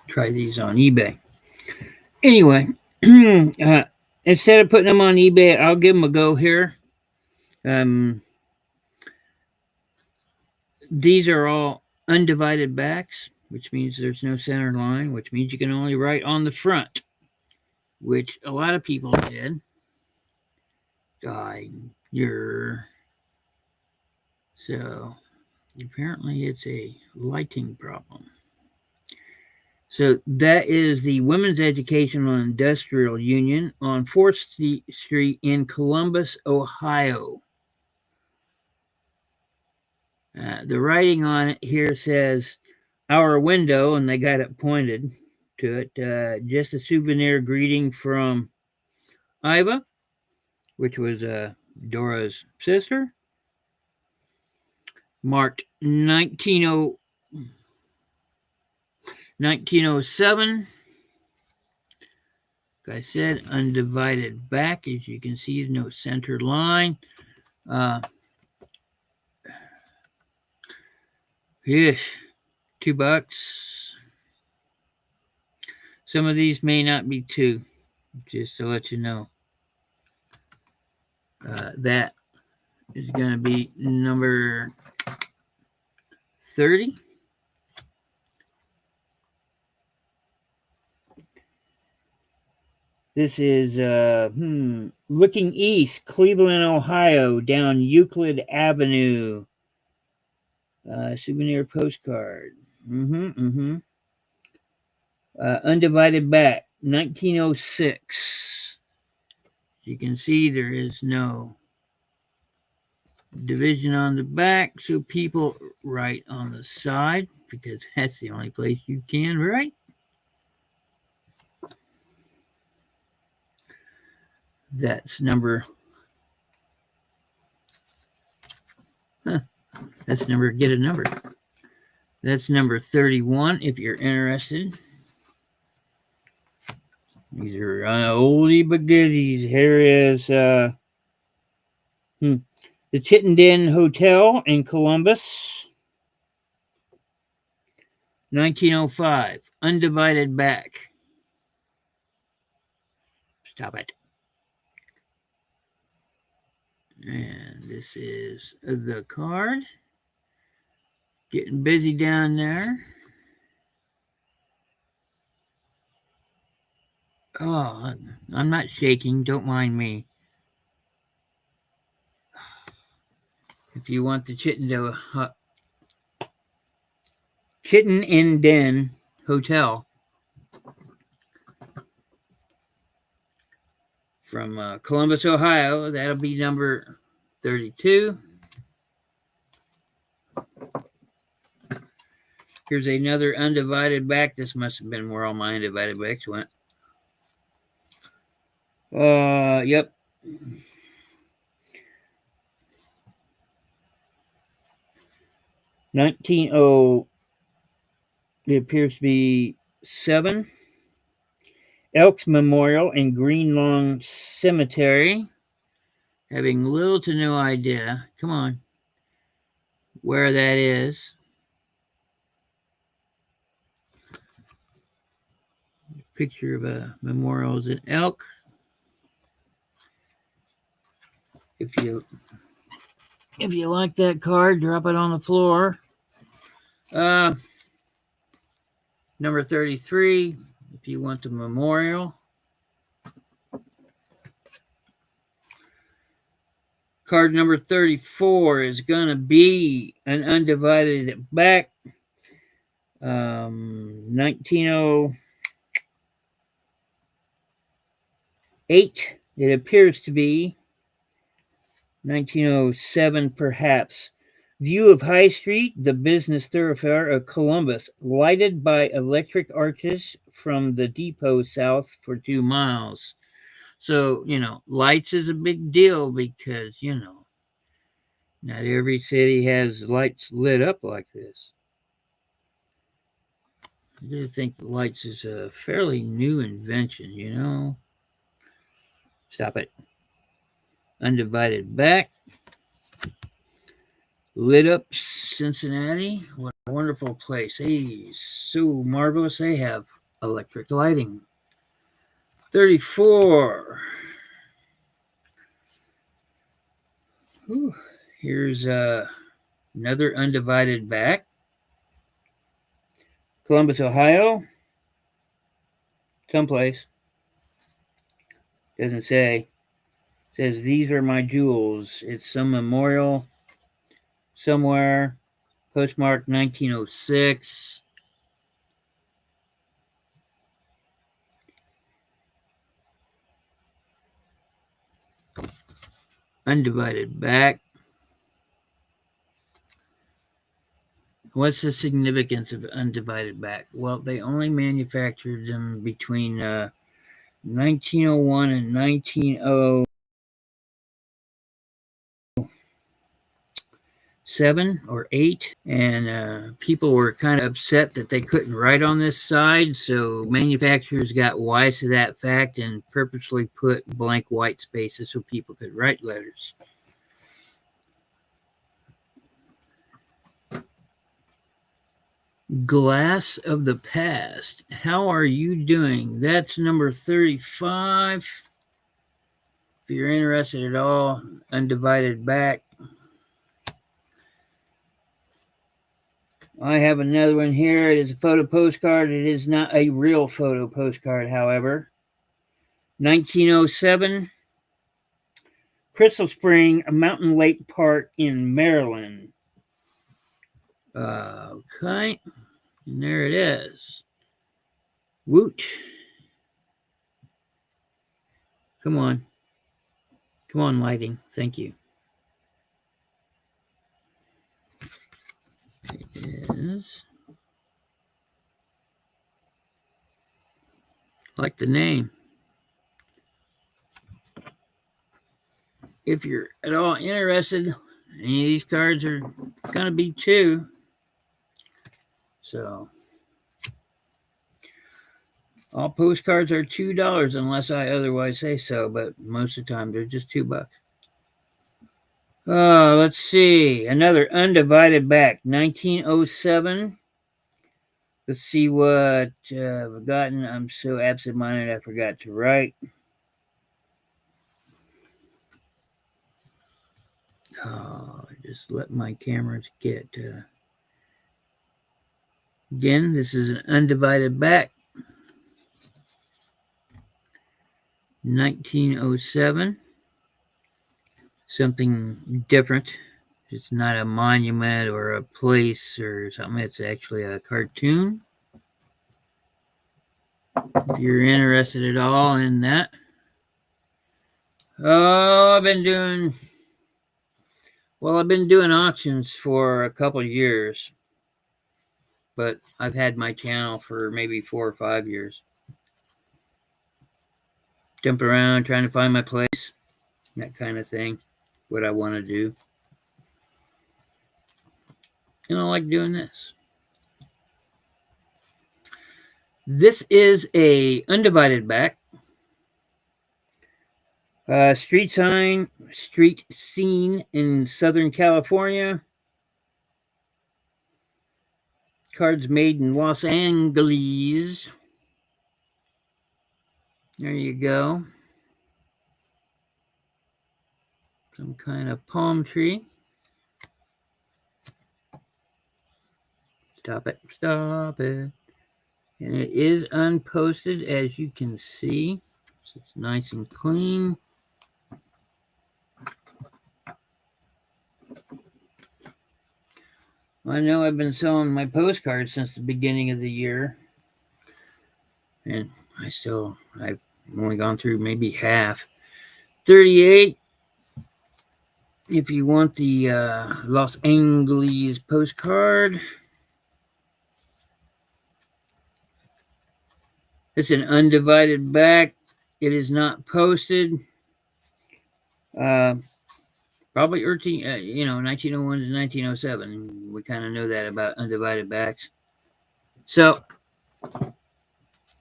try these on eBay. Anyway, instead of putting them on eBay, I'll give them a go here. These are all undivided backs, which means there's no center line, which means you can only write on the front, which a lot of people did. So apparently it's a lighting problem. So that is the Women's Educational and Industrial Union on 4th Street in Columbus, Ohio. The writing on it here says, "Our window," and they got it pointed to it. Just a souvenir greeting from Iva, which was Dora's sister. Marked 1907. Like I said, undivided back. As you can see, no center line. Yes, $2. Some of these may not be $2, just to let you know. That is going to be number 30. This is looking east, Cleveland, Ohio, down Euclid Avenue. Souvenir postcard. Undivided back, 1906. You can see there is no Division on the back so people write on the side because that's the only place you can write. That's number, that's number, get a number. That's number 31 if you're interested. These are oldie but goodies. Here is the Chittenden Hotel in Columbus, 1905, undivided back. Stop it. And this is the card. Getting busy down there. Oh, I'm not shaking. Don't mind me. If you want the Chittenden Hotel from Columbus, Ohio, that'll be number 32. Here's another undivided back. This must have been where all my undivided backs went. Yep. It appears to be 7. Elks Memorial in Green Lawn Cemetery. Having little to no idea. Come on. Where that is. Picture of a memorial is an elk. If you like that card, drop it on the floor. Number 33, if you want the memorial. Card number 34 is going to be an undivided back. 1908, it appears to be 1907 perhaps. View of High Street, the business thoroughfare of Columbus, lighted by electric arches from the depot south for 2 miles. So, lights is a big deal because, not every city has lights lit up like this. I do think the lights is a fairly new invention, Stop it. Undivided back. Lit up Cincinnati. What a wonderful place. Hey, so marvelous they have electric lighting. 34. Whew. Here's another undivided back. Columbus, Ohio. Someplace. Doesn't say. It says, these are my jewels. It's some memorial somewhere. Postmark 1906. Undivided back. What's the significance of undivided back? Well, they only manufactured them between 1901 and 1907 or 8, and people were kind of upset that they couldn't write on this side, so manufacturers got wise to that fact and purposely put blank white spaces so people could write letters. Glass of the Past. How are you doing? That's number 35. If you're interested at all, undivided back. I have another one here. It is a photo postcard. It is not a real photo postcard, however. 1907. Crystal Spring, Mountain Lake Park in Maryland. Okay. And there it is. Woot. Come on. Come on, lighting. Thank you. is. Like the name. If you're at all interested, any of these cards are going to be $2. So all postcards are $2 unless I otherwise say so, but most of the time they're just $2. Let's see. Another undivided back, 1907. Let's see what I've gotten. I'm so absent-minded I forgot to write. Just let my cameras get... Again, this is an undivided back. 1907. Something different. It's not a monument or a place or something. It's actually a cartoon. If you're interested at all in that. I've been doing auctions for a couple of years. But I've had my channel for maybe 4 or 5 years. Jumping around, trying to find my place. That kind of thing. What I want to do. And I like doing this. This is a undivided back. Street scene in Southern California. Cards made in Los Angeles. There you go. Some kind of palm tree. Stop it. Stop it. And it is unposted, as you can see. So it's nice and clean. I know I've been selling my postcards since the beginning of the year. And I've only gone through maybe half. 38. If you want the Los Angeles postcard. It's an undivided back. It is not posted. Probably 1901 to 1907. We kind of know that about undivided backs. So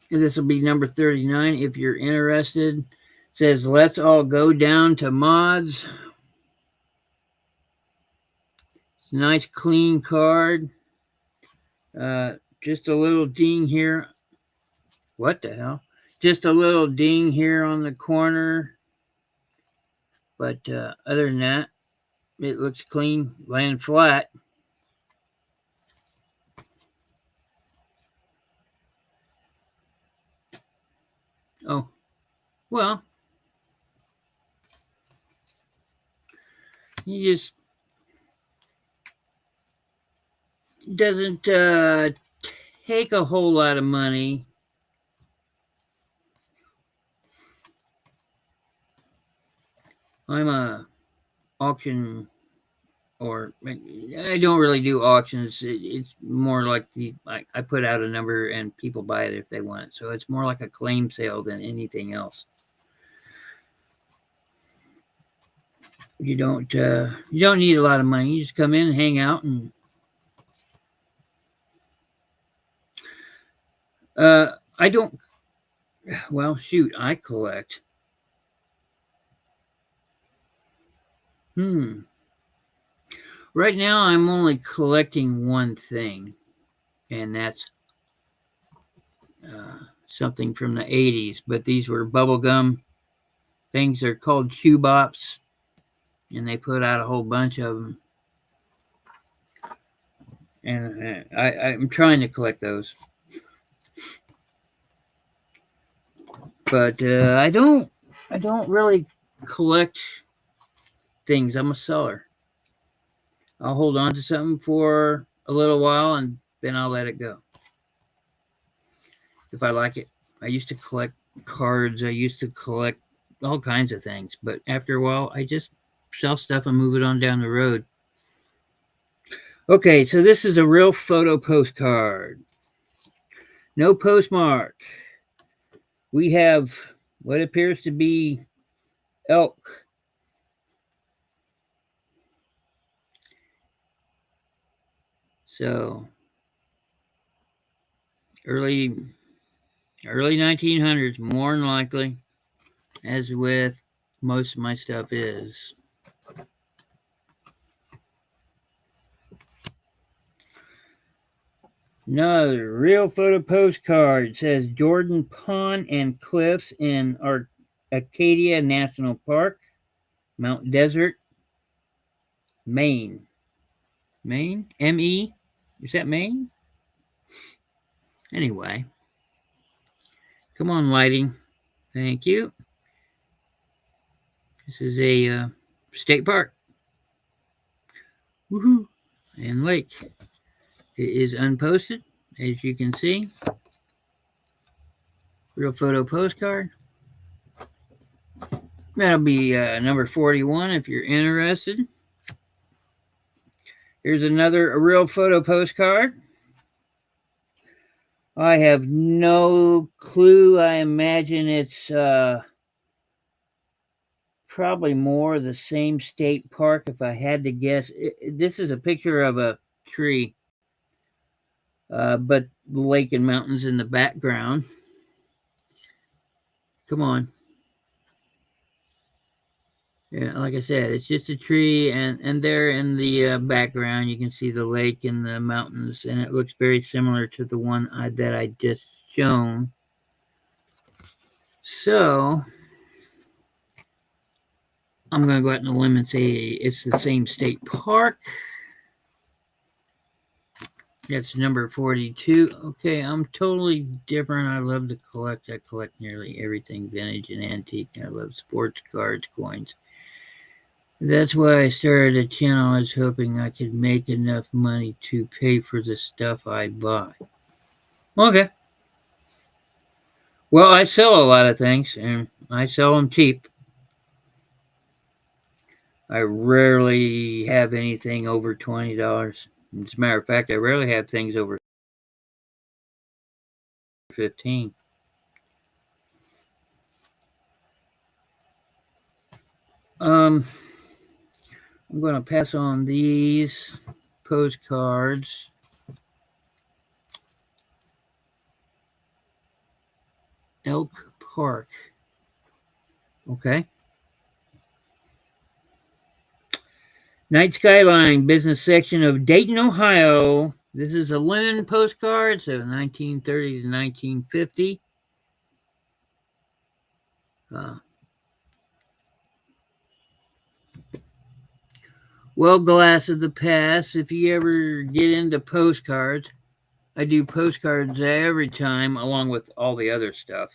this will be number 39 if you're interested. It says, let's all go down to mods. It's a nice clean card. Just a little ding here. What the hell? Just a little ding here on the corner. But other than that, it looks clean, laying flat. Oh, well, you just doesn't take a whole lot of money. I'm a auction, or I don't really do auctions. It's more like I put out a number and people buy it if they want it. So it's more like a claim sale than anything else. You don't need a lot of money. You just come in and hang out and I don't. Well, shoot, I collect. Right now, I'm only collecting one thing, and that's something from the 80s. But these were bubblegum things. They're called Q-Bops, and they put out a whole bunch of them. And I'm trying to collect those. But I don't really collect things. I'm a seller. I'll hold on to something for a little while and then I'll let it go. If I like it. I used to collect cards. I used to collect all kinds of things. But after a while, I just sell stuff and move it on down the road. Okay, so this is a real photo postcard. No postmark. We have what appears to be elk. So early 1900s, more than likely, as with most of my stuff is. Another real photo postcard. It says Jordan Pond and Cliffs in Acadia National Park, Mount Desert, Maine. Maine? M-E? Is that Maine? Anyway, come on, lighting. Thank you. This is a state park. Woohoo! And lake. It is unposted, as you can see. Real photo postcard. That'll be number 41 if you're interested. Here's another real photo postcard. I have no clue. I imagine it's probably more the same state park if I had to guess. This is a picture of a tree, but the lake and mountains in the background. Come on. Yeah, like I said, it's just a tree, and there in the background you can see the lake and the mountains, and it looks very similar to the one that I just shown. So I'm going to go out on a limb and say it's the same state park. That's number 42. Okay, I'm totally different. I love to collect. I collect nearly everything vintage and antique. I love sports cards, coins. That's why I started a channel. I was hoping I could make enough money to pay for the stuff I buy. Okay. Well, I sell a lot of things, and I sell them cheap. I rarely have anything over $20. As a matter of fact, I rarely have things over 15. I'm going to pass on these postcards. Elk Park. Okay. Night Skyline, business section of Dayton, Ohio. This is a linen postcard, so 1930 to 1950. Well, glass of the past. If you ever get into postcards, I do postcards every time, along with all the other stuff.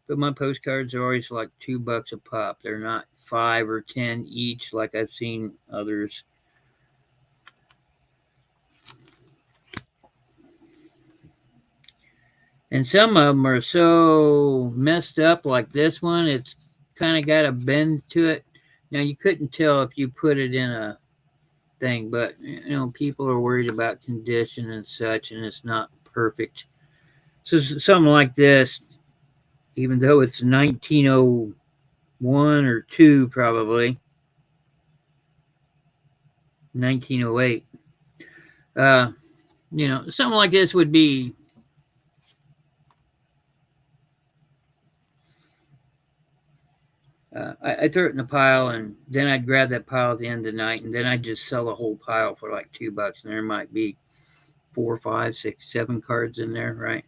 But my postcards are always like $2 a pop. They're not 5 or 10 each, like I've seen others. And some of them are so messed up, like this one. It's kind of got a bend to it. Now, you couldn't tell if you put it in a thing, but people are worried about condition and such, and it's not perfect. So something like this, even though it's 1901 or 2, probably 1908. Something like this would be I throw it in a pile, and then I'd grab that pile at the end of the night, and then I'd just sell the whole pile for like $2, and there might be 4, 5, 6, 7 cards in there, right?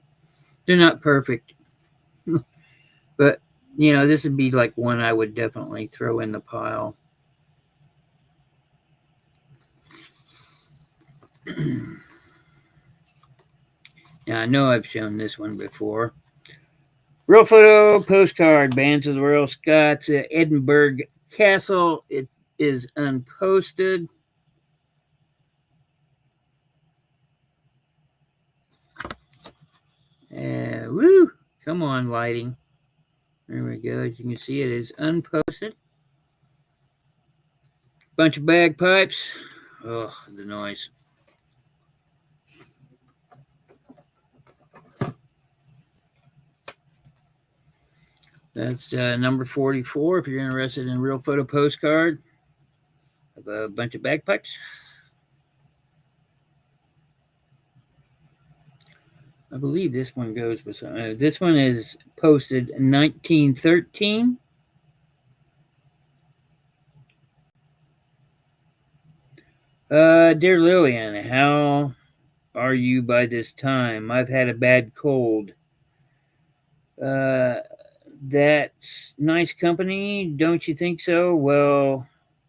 They're not perfect, but this would be like one I would definitely throw in the pile. Now, I know I've shown this one before. Real photo postcard, Bands of the Royal Scots, Edinburgh Castle. It is unposted. Woo! Come on, lighting. There we go. As you can see, it is unposted. Bunch of bagpipes. Oh, the noise. That's number 44 if you're interested in a real photo postcard of a bunch of bagpipes. I believe this one goes with some. This one is posted in 1913. Dear Lillian, how are you by this time? I've had a bad cold. That's nice company, don't you think so? Well,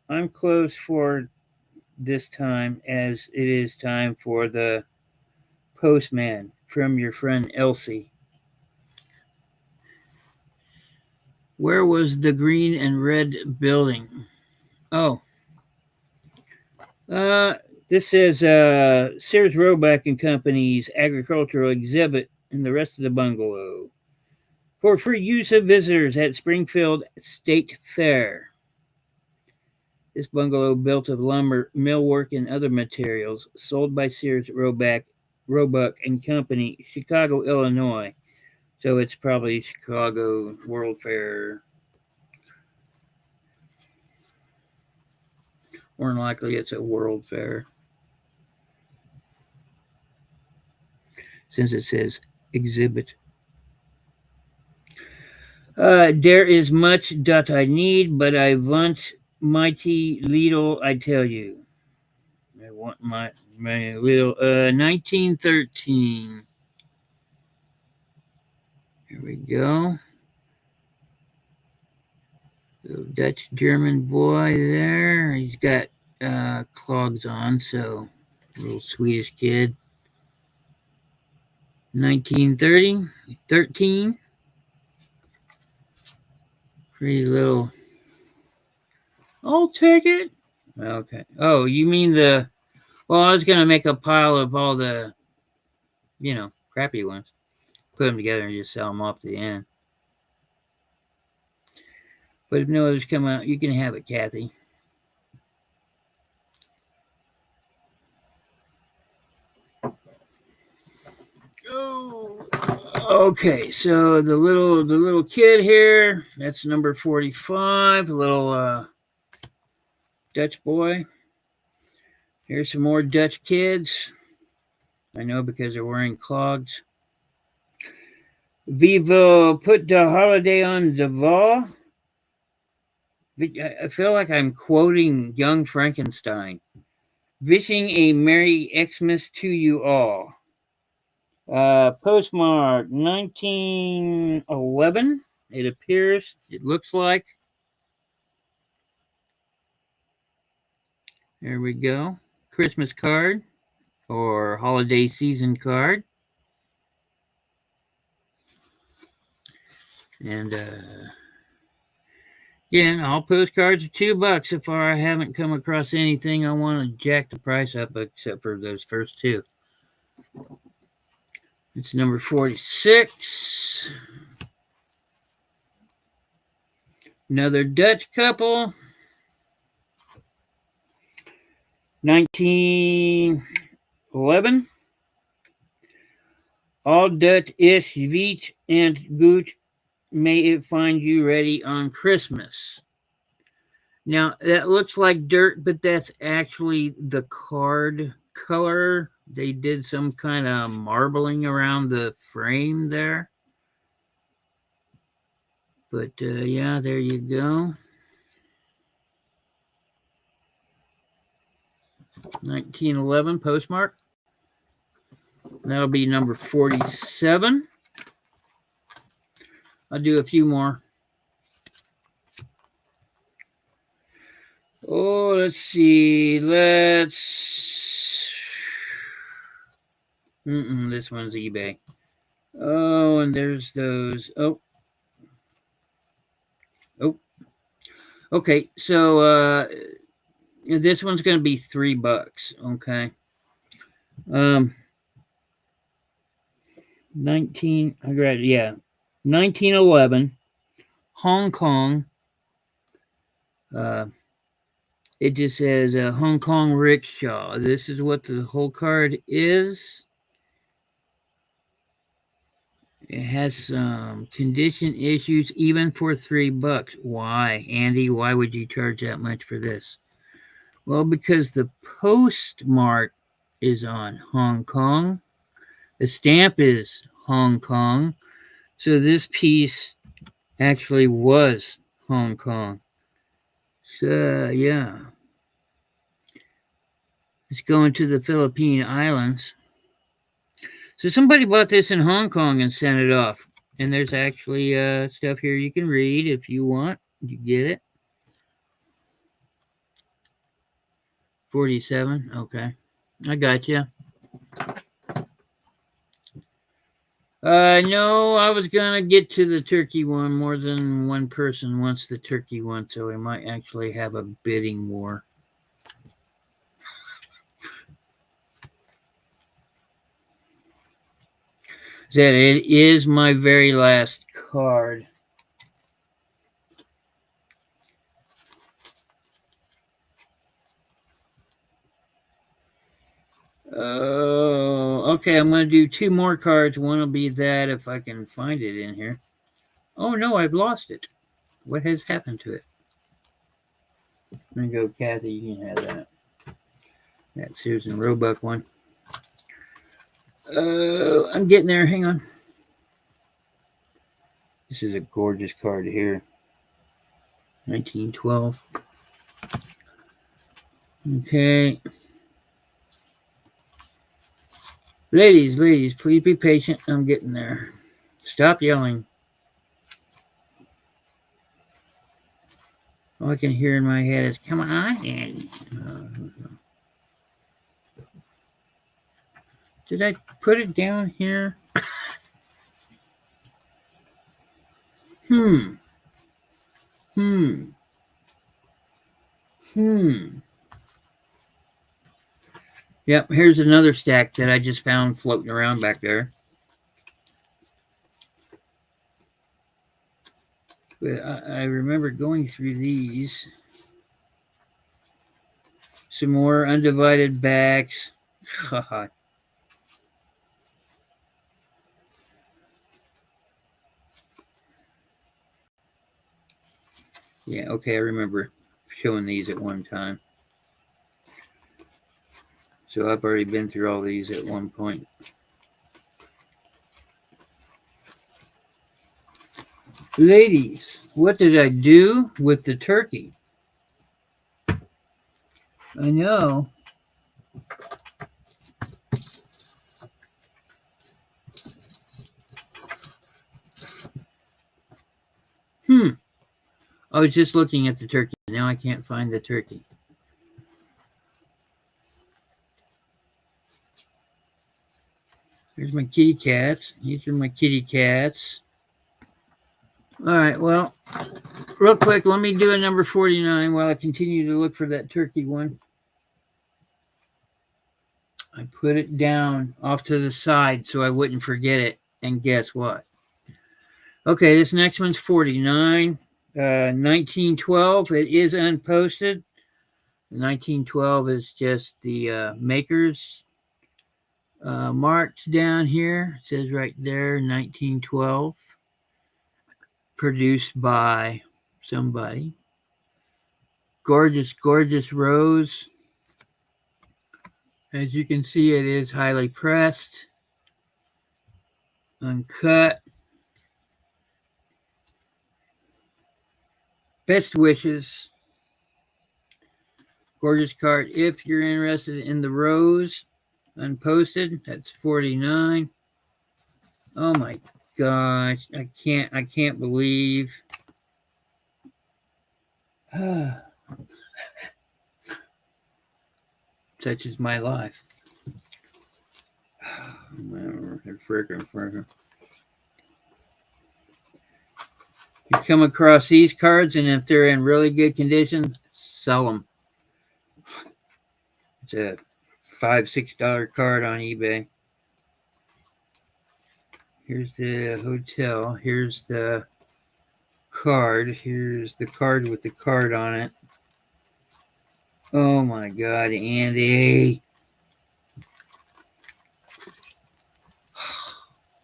I'm close for this time as it is time for the postman from your friend Elsie. Where was the green and red building? Oh, this says Sears Roebuck and Company's agricultural exhibit in the rest of the bungalow for free use of visitors at Springfield State Fair. This bungalow built of lumber, millwork, and other materials, sold by Sears Roebuck and Company, Chicago, Illinois. So it's probably Chicago World Fair. More than likely, it's a World Fair. Since it says exhibit. There is much that I need, but I want mighty little, I tell you. I want my little 1913. Here we go. Little Dutch German boy there. He's got clogs on, so little Swedish kid. 1930, 13. Pretty little. I'll take it. Okay. Oh, you mean the. Well, I was going to make a pile of all the, crappy ones. Put them together and just sell them off to the end. But if no others come out, you can have it, Kathy. Oh, okay. So the little kid here, that's number 45. The little Dutch boy. Here's some more Dutch kids. I know because they're wearing clogs. We will put the holiday on the wall. I feel like I'm quoting Young Frankenstein. Wishing a Merry Xmas to you all. Postmark 1911. It appears. It looks like. There we go. Christmas card or holiday season card. And yeah, all postcards are $2 so far. I haven't come across anything I want to jack the price up except for those first two. It's number 46. Another Dutch couple. 1911. All Dutch is sweet and good. May it find you ready on Christmas. Now, that looks like dirt, but that's actually the card color. They did some kind of marbling around the frame there. But, yeah, there you go. 1911 postmark. That'll be number 47. I'll do a few more. Oh, let's see. This one's eBay. Oh, and there's those. Oh. Okay, so this one's going to be $3. Okay. 1911, Hong Kong. It just says Hong Kong rickshaw. This is what the whole card is. It has some condition issues, even for $3. Why, Andy? Why would you charge that much for this? Well, because the postmark is on Hong Kong. The stamp is Hong Kong. So this piece actually was Hong Kong. So, yeah. It's going to the Philippine Islands. So somebody bought this in Hong Kong and sent it off. And there's actually stuff here you can read if you want. You get it. 47. Okay. I got you. No, I was going to get to the turkey one. More than one person wants the turkey one, so we might actually have a bidding war. That it is my very last card. Oh, okay. I'm going to do 2 more cards. One will be that if I can find it in here. Oh, no, I've lost it. What has happened to it? There you go, Kathy. You can have that. That Susan Roebuck one. I'm getting there. Hang on. This is a gorgeous card here. 1912. Okay. Ladies, please be patient. I'm getting there. Stop yelling. All I can hear in my head is, come on, Andy. Did I put it down here? Yep, here's another stack that I just found floating around back there. But I remember going through these. Some more undivided backs. God. Yeah, okay, I remember showing these at one time. So I've already been through all these at one point. Ladies, what did I do with the turkey? I know. I was just looking at the turkey. Now I can't find the turkey. Here's my kitty cats. These are my kitty cats. All right, well, real quick, let me do a number 49 while I continue to look for that turkey one. I put it down off to the side so I wouldn't forget it. And guess what? Okay, this next one's 49. 1912, it is unposted. 1912 is just the maker's marked down here. It says right there, 1912. Produced by somebody. Gorgeous, gorgeous rose. As you can see, it is highly pressed, uncut. Best wishes. Gorgeous card. If you're interested in the rose, unposted, that's 49. Oh my gosh, I can't believe. Such is my life. Fricker. You come across these cards, and if they're in really good condition, sell them. It's a $5-6 card on eBay. Here's the hotel. Here's the card. Here's the card with the card on it. Oh my God, Andy.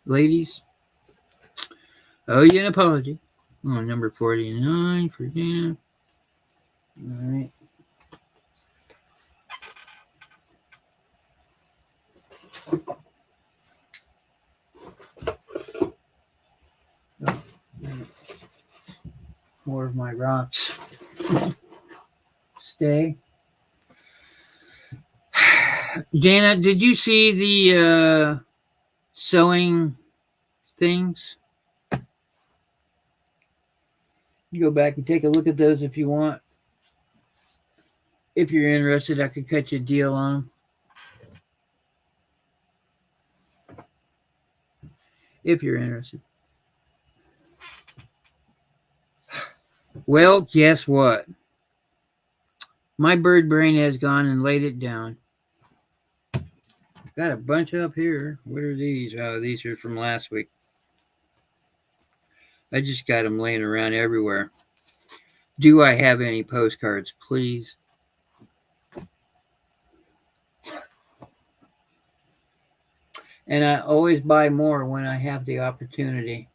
Ladies, owe you an apology. Oh, number 49 for Dana. All right. Oh, more of my rocks. Stay. Dana, did you see the sewing things? You go back and take a look at those if you want. If you're interested, I could cut you a deal on them. If you're interested. Well, guess what? My bird brain has gone and laid it down. Got a bunch up here. What are these? Oh, these are from last week. I just got them laying around everywhere. Do I have any postcards, please? And I always buy more when I have the opportunity.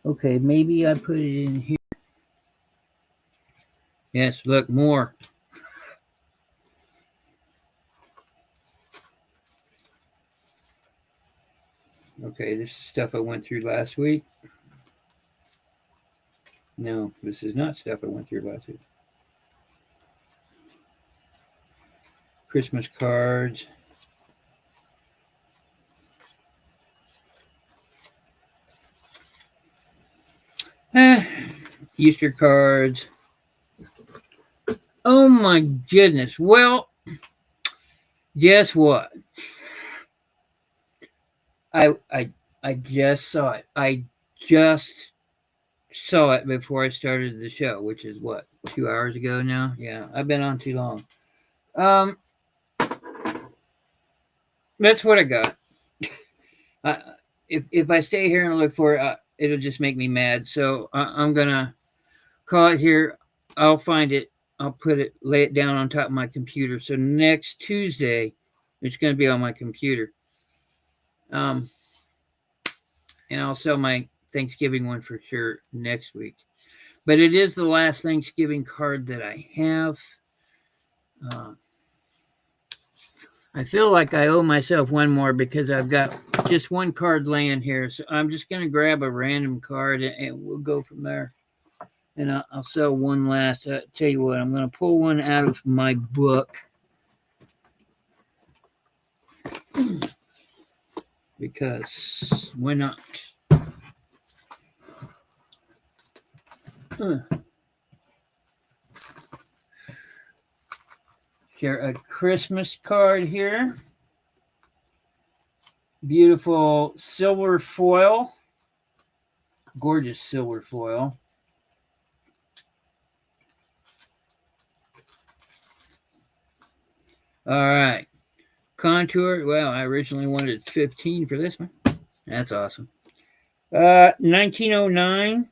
Okay, maybe I put it in here. Yes, look, more. Okay, this is stuff I went through last week. No, this is not stuff I went through last week. Christmas cards. Easter cards. Oh my goodness. Well, guess what? I just saw it. I just saw it before I started the show, which is what, 2 hours ago now? Yeah, I've been on too long. That's what I got. If I stay here and look for it, it'll just make me mad. So I'm gonna call it here. I'll find it. I'll put it, lay it down on top of my computer. So next Tuesday, it's gonna be on my computer. And I'll sell my Thanksgiving one for sure next week. But it is the last Thanksgiving card that I have. I feel like I owe myself one more because I've got just one card laying here. So I'm just going to grab a random card and we'll go from there. And I'll sell one last. Tell you what, I'm going to pull one out of my book. Because why not? Share a Christmas card here. Beautiful silver foil. Gorgeous silver foil. All right. Contour. Well, I originally wanted 15 for this one. That's awesome. 1909.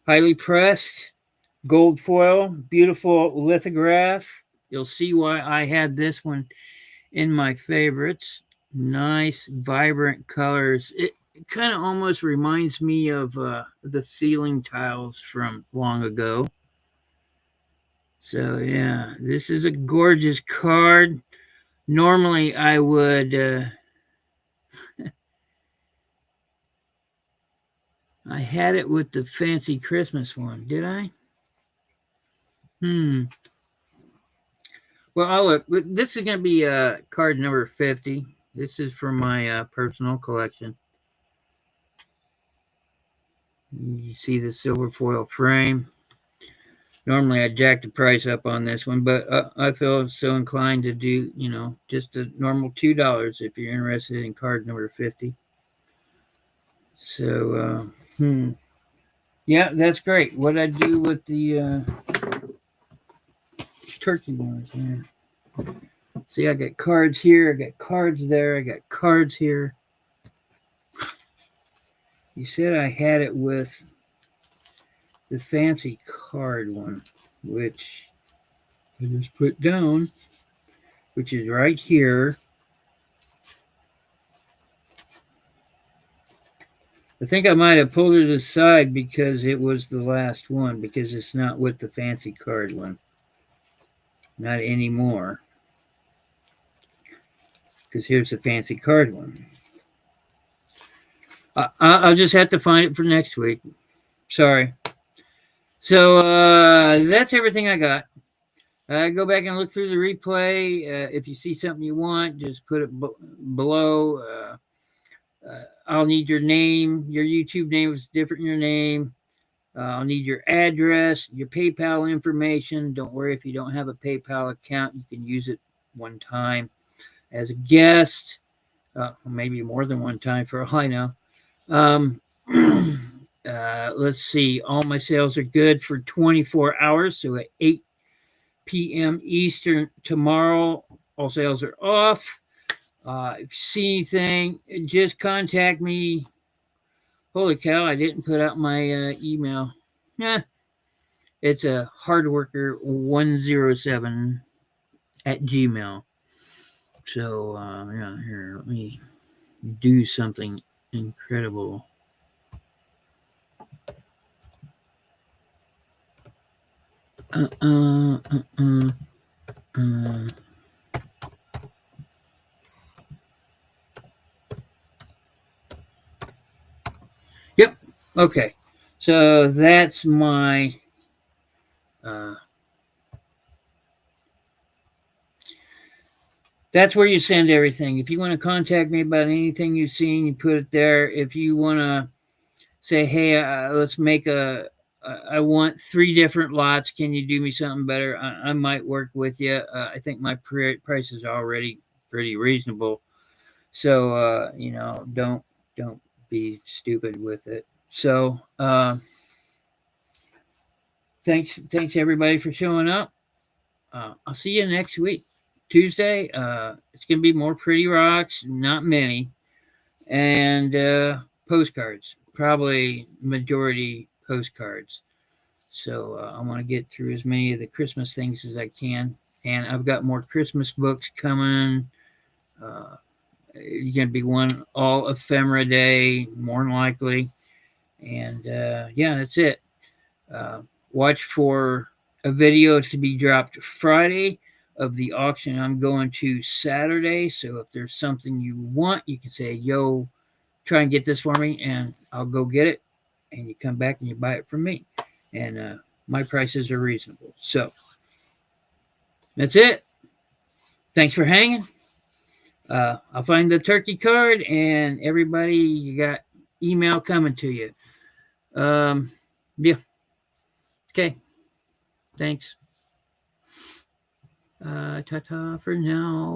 Highly pressed. Gold foil. Beautiful lithograph. You'll see why I had this one in my favorites. Nice, vibrant colors. It kind of almost reminds me of the ceiling tiles from long ago. So, yeah, this is a gorgeous card. Normally, I would... I had it with the fancy Christmas one, did I? Well, I'll look. This is going to be card number 50. This is from my personal collection. You see the silver foil frame. Normally, I jack the price up on this one, but I feel so inclined to do, just a normal $2 if you're interested in card number 50. So, yeah, that's great. What I do with the turkey ones here. See, I got cards here, I got cards there, I got cards here. You said I had it with the fancy card one, which I just put down, which is right here. I think I might have pulled it aside because it was the last one, because it's not with the fancy card one. Not anymore. Because here's the fancy card one. I'll just have to find it for next week. Sorry. So that's everything I got. Go back and look through the replay. If you see something you want, just put it below. I'll need your name. Your YouTube name is different than your name. I'll need your address, your PayPal information. Don't worry if you don't have a PayPal account. You can use it one time as a guest, maybe more than one time for all I know. Let's see. All my sales are good for 24 hours. So at 8 p.m. Eastern tomorrow, all sales are off. If you see anything, just contact me. Holy cow, I didn't put out my email. It's a hardworker107 at Gmail. So, yeah, here, let me do something incredible. Yep. Okay. So that's my that's where you send everything. If you want to contact me about anything you've seen, you put it there. If you want to say, hey, let's make I want 3 different lots. Can you do me something better? I might work with you. I think my price is already pretty reasonable. So, don't be stupid with it. So, thanks everybody for showing up. I'll see you next week. Tuesday, it's going to be more pretty rocks, not many, and postcards, probably majority postcards. So I want to get through as many of the Christmas things as I can. And I've got more Christmas books coming. You're going to be one all ephemera day, more than likely. And yeah, that's it. Watch for a video to be dropped Friday of the auction I'm going to Saturday. So if there's something you want, you can say, yo, try and get this for me, and I'll go get it. And you come back and you buy it from me. And my prices are reasonable. So that's it. Thanks for hanging. I'll find the turkey card, and everybody, you got email coming to you. Yeah. Okay. Thanks. Ta-ta for now.